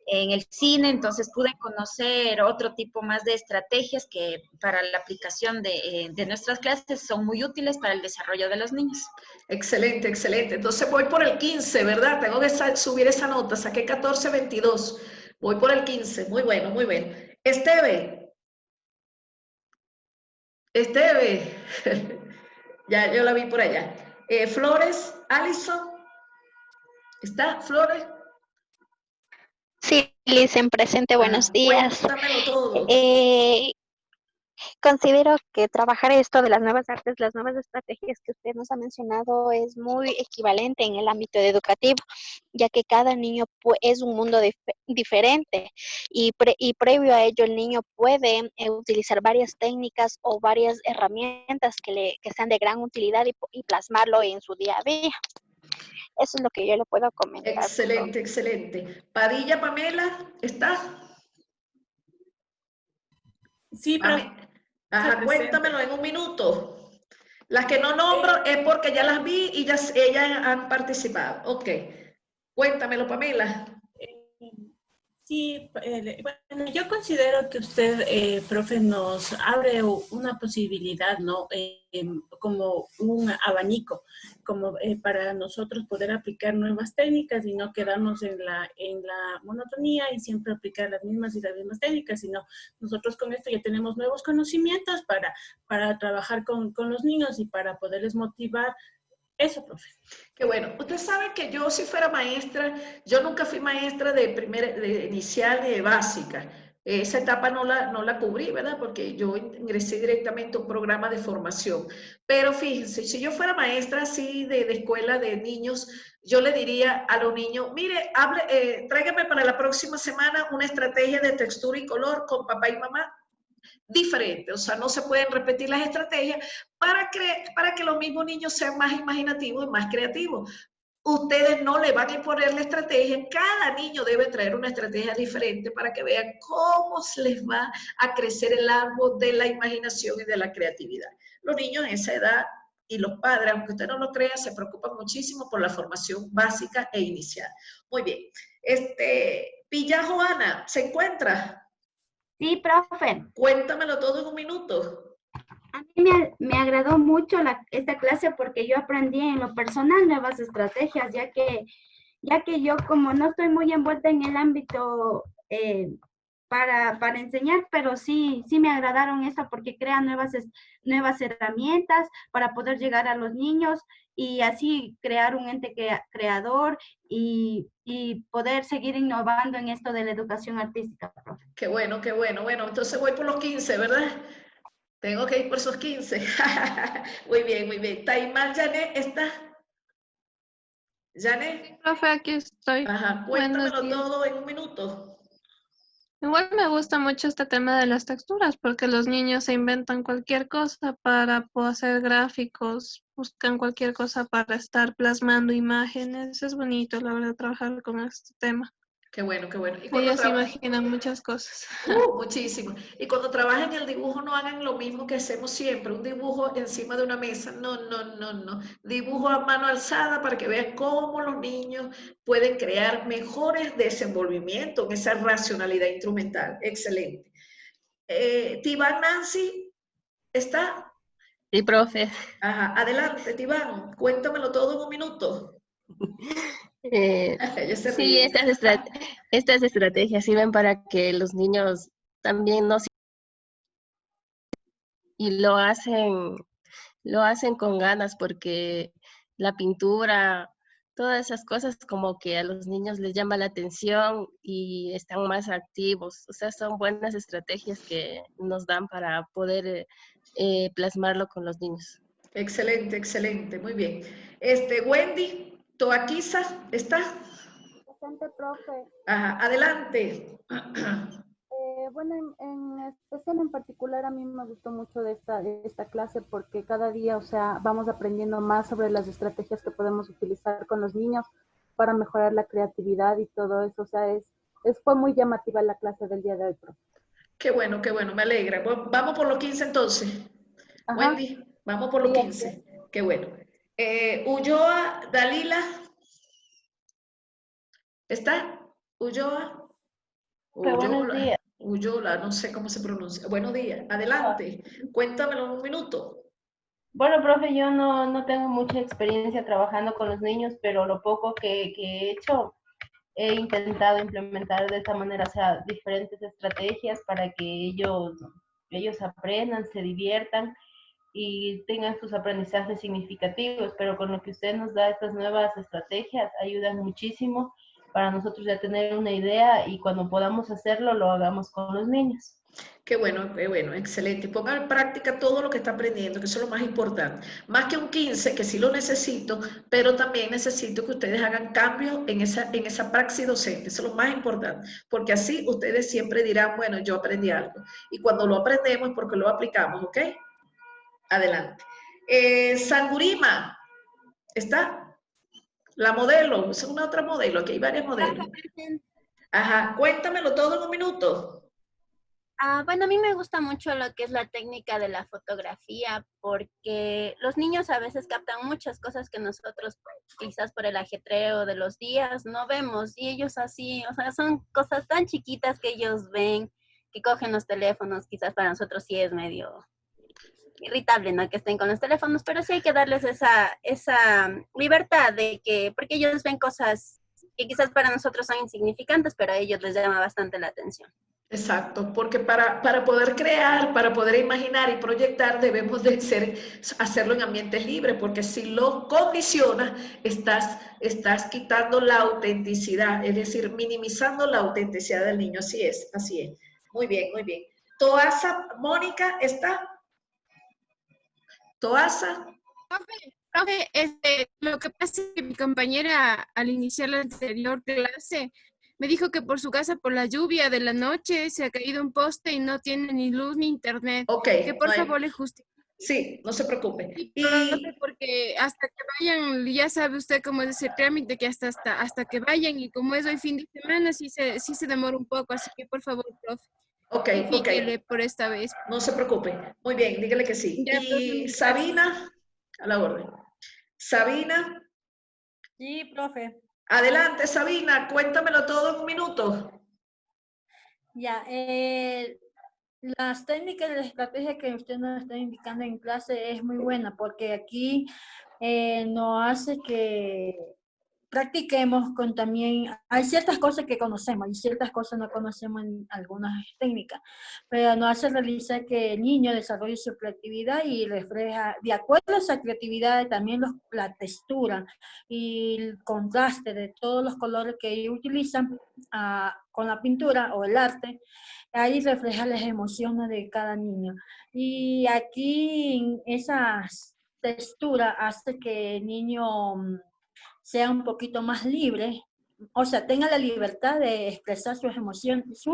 en el cine, entonces pude conocer otro tipo más de estrategias que para la aplicación de nuestras clases son muy útiles para el desarrollo de los niños. Excelente, excelente. Entonces voy por el 15, ¿verdad? Tengo que subir esa nota. Saqué 14.22. Voy por el 15. Muy bueno, muy bien. Esteve. Ya, yo la vi por allá. Flores, Alison. ¿Está, Flores? Sí, Licen, presente, buenos días. Cuéntamelo todo. Considero que trabajar esto de las nuevas artes, las nuevas estrategias que usted nos ha mencionado es muy equivalente en el ámbito educativo, ya que cada niño es un mundo diferente y previo a ello el niño puede utilizar varias técnicas o varias herramientas que sean de gran utilidad y plasmarlo en su día a día. Eso es lo que yo le puedo comentar. Excelente, excelente. Padilla, Pamela, ¿está? Sí, profe. Ajá, cuéntamelo en un minuto. Las que no nombro es porque ya las vi y ellas han participado. Ok. Cuéntamelo, Pamela. Sí, bueno, yo considero que usted, profe, nos abre una posibilidad, ¿no? Como un abanico, como para nosotros poder aplicar nuevas técnicas y no quedarnos en la monotonía y siempre aplicar las mismas técnicas, sino nosotros con esto ya tenemos nuevos conocimientos para trabajar con los niños y para poderles motivar. Eso, profe. Qué bueno. Usted sabe que yo si fuera maestra, yo nunca fui maestra de inicial y de básica. Esa etapa no la cubrí, ¿verdad? Porque yo ingresé directamente a un programa de formación. Pero fíjense, si yo fuera maestra así de escuela de niños, yo le diría a los niños, mire, tráigame para la próxima semana una estrategia de textura y color con papá y mamá diferente, o sea, no se pueden repetir las estrategias para que los mismos niños sean más imaginativos y más creativos. Ustedes no le van a imponer la estrategia, cada niño debe traer una estrategia diferente para que vean cómo se les va a crecer el árbol de la imaginación y de la creatividad. Los niños en esa edad y los padres, aunque usted no lo crea, se preocupan muchísimo por la formación básica e inicial. Muy bien. Pilla Joana, ¿se encuentra? Sí, profe. Cuéntamelo todo en un minuto. A mí me agradó mucho esta clase porque yo aprendí en lo personal nuevas estrategias, ya que yo como no estoy muy envuelta en el ámbito para enseñar, pero sí me agradaron esto porque crean nuevas herramientas para poder llegar a los niños y así crear un ente creador y poder seguir innovando en esto de la educación artística, profe. Qué bueno, qué bueno. Bueno, entonces voy por los 15, ¿verdad? Tengo que ir por esos 15. Muy bien, muy bien. Taimal, Janet, ¿está? ¿Janet? Sí, profe, aquí estoy. Ajá, cuéntamelo todo en un minuto. Igual me gusta mucho este tema de las texturas porque los niños se inventan cualquier cosa para poder hacer gráficos, buscan cualquier cosa para estar plasmando imágenes. Es bonito, la verdad, trabajar con este tema. Qué bueno, qué bueno. Ellos se imaginan muchas cosas. Muchísimo. Y cuando trabajen el dibujo no hagan lo mismo que hacemos siempre, un dibujo encima de una mesa. No. Dibujo a mano alzada para que vean cómo los niños pueden crear mejores desenvolvimientos en esa racionalidad instrumental. Excelente. Tibán, Nancy, ¿está? Sí, profe. Ajá, adelante, Tibán. Cuéntamelo todo en un minuto. Sí, estas estrategias sirven para que los niños también no y lo hacen con ganas porque la pintura, todas esas cosas como que a los niños les llama la atención y están más activos. O sea, son buenas estrategias que nos dan para poder plasmarlo con los niños. Excelente, excelente, muy bien. Wendy Toaquiza, ¿está? presente, profe. Ajá, adelante. Bueno, en especial, en particular, a mí me gustó mucho de esta clase porque cada día, o sea, vamos aprendiendo más sobre las estrategias que podemos utilizar con los niños para mejorar la creatividad y todo eso. O sea, fue muy llamativa la clase del día de hoy, profe. Qué bueno, me alegra. Vamos por los 15 entonces. Ajá. Wendy, vamos por los 15. Qué bueno. Ulloa, Dalila. ¿Está? Ulloa. Buenos días. Ullola, no sé cómo se pronuncia. Buenos días. Adelante. Cuéntamelo en un minuto. Bueno, profe, yo no tengo mucha experiencia trabajando con los niños, pero lo poco que he hecho, he intentado implementar de esta manera, o sea, diferentes estrategias para que ellos aprendan, se diviertan y tengan sus aprendizajes significativos, pero con lo que usted nos da, estas nuevas estrategias ayudan muchísimo para nosotros ya tener una idea y cuando podamos hacerlo, lo hagamos con los niños. Qué bueno, excelente. Ponga en práctica todo lo que está aprendiendo, que eso es lo más importante. Más que un 15, que sí lo necesito, pero también necesito que ustedes hagan cambios en esa praxis docente. Eso es lo más importante, porque así ustedes siempre dirán, bueno, yo aprendí algo. Y cuando lo aprendemos es porque lo aplicamos, ¿ok? Adelante. Sangurima, ¿está? La modelo, es una otra modelo, aquí hay varias modelos. Ajá, cuéntamelo todo en un minuto. Bueno, a mí me gusta mucho lo que es la técnica de la fotografía porque los niños a veces captan muchas cosas que nosotros, pues, quizás por el ajetreo de los días, no vemos. Y ellos así, o sea, son cosas tan chiquitas que ellos ven, que cogen los teléfonos. Quizás para nosotros sí es medio irritable, ¿no? Que estén con los teléfonos, pero sí hay que darles esa libertad de que, porque ellos ven cosas que quizás para nosotros son insignificantes, pero a ellos les llama bastante la atención. Exacto, porque para poder crear, para poder imaginar y proyectar, debemos de hacerlo en ambientes libres, porque si lo condicionas, estás quitando la autenticidad, es decir, minimizando la autenticidad del niño. Así es, así es. Muy bien, muy bien. Toasa, Mónica, ¿está? Toasa. Profe, lo que pasa es que mi compañera al iniciar la anterior clase me dijo que por su casa, por la lluvia de la noche, se ha caído un poste y no tiene ni luz ni internet. Ok. Que por favor le justifique. Sí, no se preocupe. Porque hasta que vayan, ya sabe usted cómo es ese trámite, que hasta que vayan, y como es hoy fin de semana, sí se demora un poco, así que por favor, profe. Ok. Por esta vez. No se preocupe. Muy bien, dígale que sí. Ya, y Sabina, a la orden. Sabina. Sí, profe. Adelante, Sabina, cuéntamelo todo en un minuto. Ya, las técnicas y las estrategias que usted nos está indicando en clase es muy buena porque aquí nos hace que practiquemos con también, hay ciertas cosas que conocemos y ciertas cosas no conocemos en algunas técnicas, pero nos hace realizar que el niño desarrolle su creatividad y refleja, de acuerdo a esa creatividad, también la textura y el contraste de todos los colores que ellos utilizan con la pintura o el arte, ahí refleja las emociones de cada niño. Y aquí esa textura hace que el niño sea un poquito más libre, o sea, tenga la libertad de expresar sus emociones.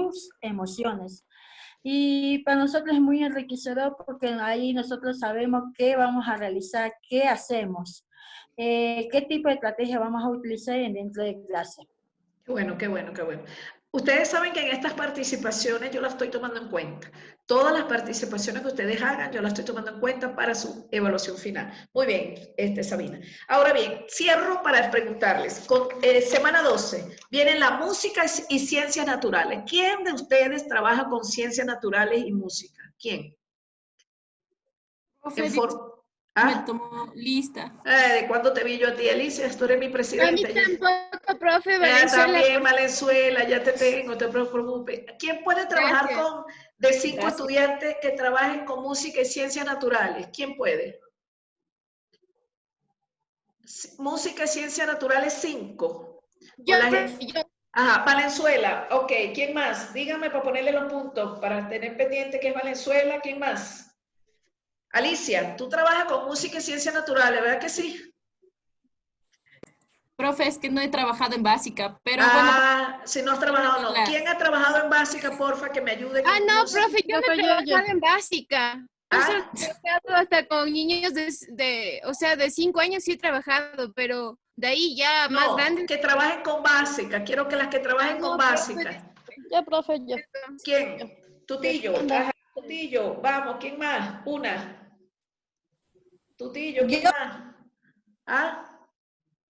Y para nosotros es muy enriquecedor porque ahí nosotros sabemos qué vamos a realizar, qué hacemos, qué tipo de estrategia vamos a utilizar dentro de clase. Qué bueno, qué bueno, qué bueno. Ustedes saben que en estas participaciones yo las estoy tomando en cuenta. Todas las participaciones que ustedes hagan, yo las estoy tomando en cuenta para su evaluación final. Muy bien, Sabina. Ahora bien, cierro para preguntarles. Con semana 12, viene la música y ciencias naturales. ¿Quién de ustedes trabaja con ciencias naturales y música? ¿Quién? Me tomó lista. ¿De cuándo te vi yo a ti, Alicia? Tú eres mi presidenta. A mí tampoco, profe. También, Valenzuela, ya te tengo, no te preocupes. ¿Quién puede trabajar de 5 estudiantes que trabajen con música y ciencias naturales? ¿Quién puede? Música y ciencias naturales 5. Ajá, Valenzuela. Ok, ¿quién más? Dígame para ponerle los puntos, para tener pendiente que es Valenzuela. ¿Quién más? Alicia, tú trabajas con música y ciencias naturales, ¿verdad que sí? Profe, es que no he trabajado en básica, pero si no has trabajado, no. ¿Quién ha trabajado en básica, porfa, que me ayude? No, profe, yo no he trabajado en básica. Yo solo he trabajado hasta con niños o sea, de 5 años sí he trabajado, pero de ahí ya más grandes. Que trabajen con básica. Quiero que las que trabajen con básica. Ya, profe, ya. ¿Quién? Tutillo. Ajá, Tutillo. Vamos, ¿quién más? Una. Tutillo, ¿quién más? ¿Ah?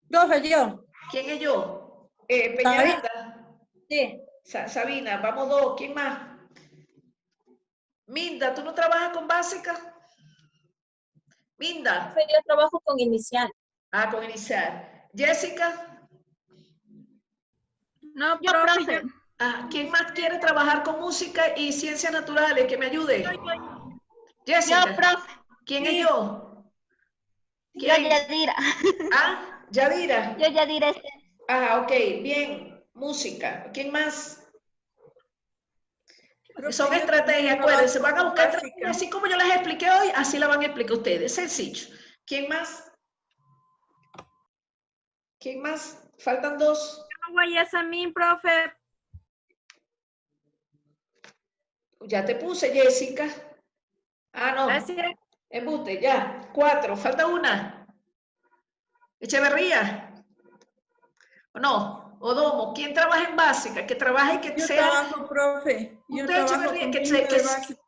Profe, yo. ¿Quién es yo? Peñaranda. Sí. Sabina, vamos 2. ¿Quién más? Minda, ¿tú no trabajas con básica? Minda. Yo trabajo con inicial. Con inicial. Jessica. No, yo, profe. ¿Quién más quiere trabajar con música y ciencias naturales? Que me ayude. Jessica. Yo, profe. ¿Quién es yo? ¿Quién? Yo, Yadira. Yadira. Yo, Yadira. Ok, bien. Música. ¿Quién más? Son estrategias, acuérdense, van a buscar estrategias, así como yo les expliqué hoy, así la van a explicar ustedes, sencillo. ¿Quién más? ¿Quién más? Faltan 2. Guayasamín, profe. Ya te puse, Jessica. No. Gracias. Embuste, ya. 4, falta una. Echeverría. ¿O no? Odomo, ¿quién trabaja en básica? Que trabaje y que sea... Yo trabajo, profe. Yo Usted, trabajo Echeverría, con básica.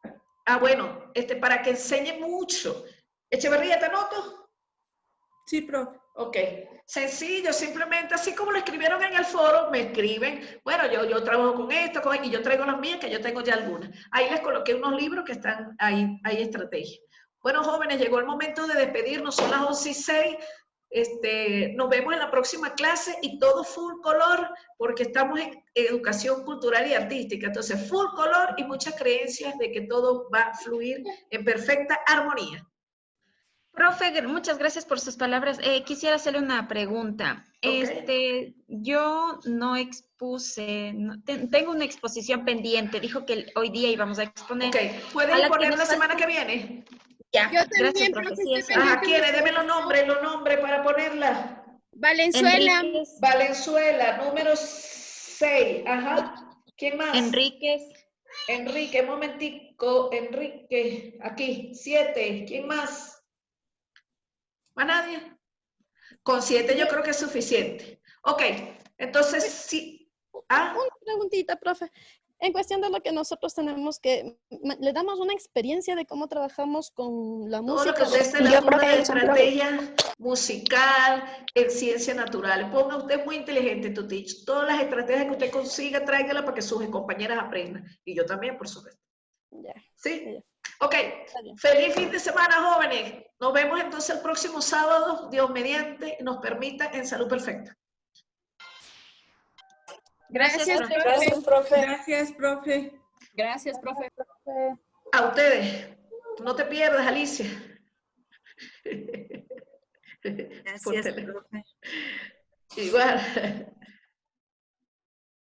Bueno, para que enseñe mucho. Echeverría, ¿te anoto? Sí, profe. Ok. Sencillo, simplemente así como lo escribieron en el foro, me escriben, bueno, yo trabajo con esto, y yo traigo las mías, que yo tengo ya algunas. Ahí les coloqué unos libros que están ahí, hay estrategias. Bueno, jóvenes, llegó el momento de despedirnos, son las 11:06. Nos vemos en la próxima clase y todo full color porque estamos en educación cultural y artística, entonces full color y muchas creencias de que todo va a fluir en perfecta armonía. Profe, muchas gracias por sus palabras. Quisiera hacerle una pregunta. Yo no expuse, tengo una exposición pendiente, dijo que hoy día íbamos a exponer. ¿Puedes poner la semana que viene? Ya, yo también, gracias, profe. ¿Quiénes? Deme los nombres para ponerla. Valenzuela. Valenzuela, número 6. ¿Quién más? Enrique, un momentico. Enrique, aquí, 7. ¿Quién más? ¿Más nadie? Con 7 yo creo que es suficiente. Ok, entonces sí. Una preguntita, profe. En cuestión de lo que nosotros tenemos que, le damos una experiencia de cómo trabajamos con la música. Todo lo que usted esté en la curva de estrategia musical, en ciencia natural. Ponga usted muy inteligente, Tutich. Todas las estrategias que usted consiga, tráigala para que sus compañeras aprendan. Y yo también, por supuesto. ¿Sí? Ok. Feliz fin de semana, jóvenes. Nos vemos entonces el próximo sábado, Dios mediante, nos permita, en Salud Perfecta. Gracias, profe. Gracias, profe. Gracias, profe. Gracias, profe. A ustedes. No te pierdas, Alicia. Gracias, profe. Igual.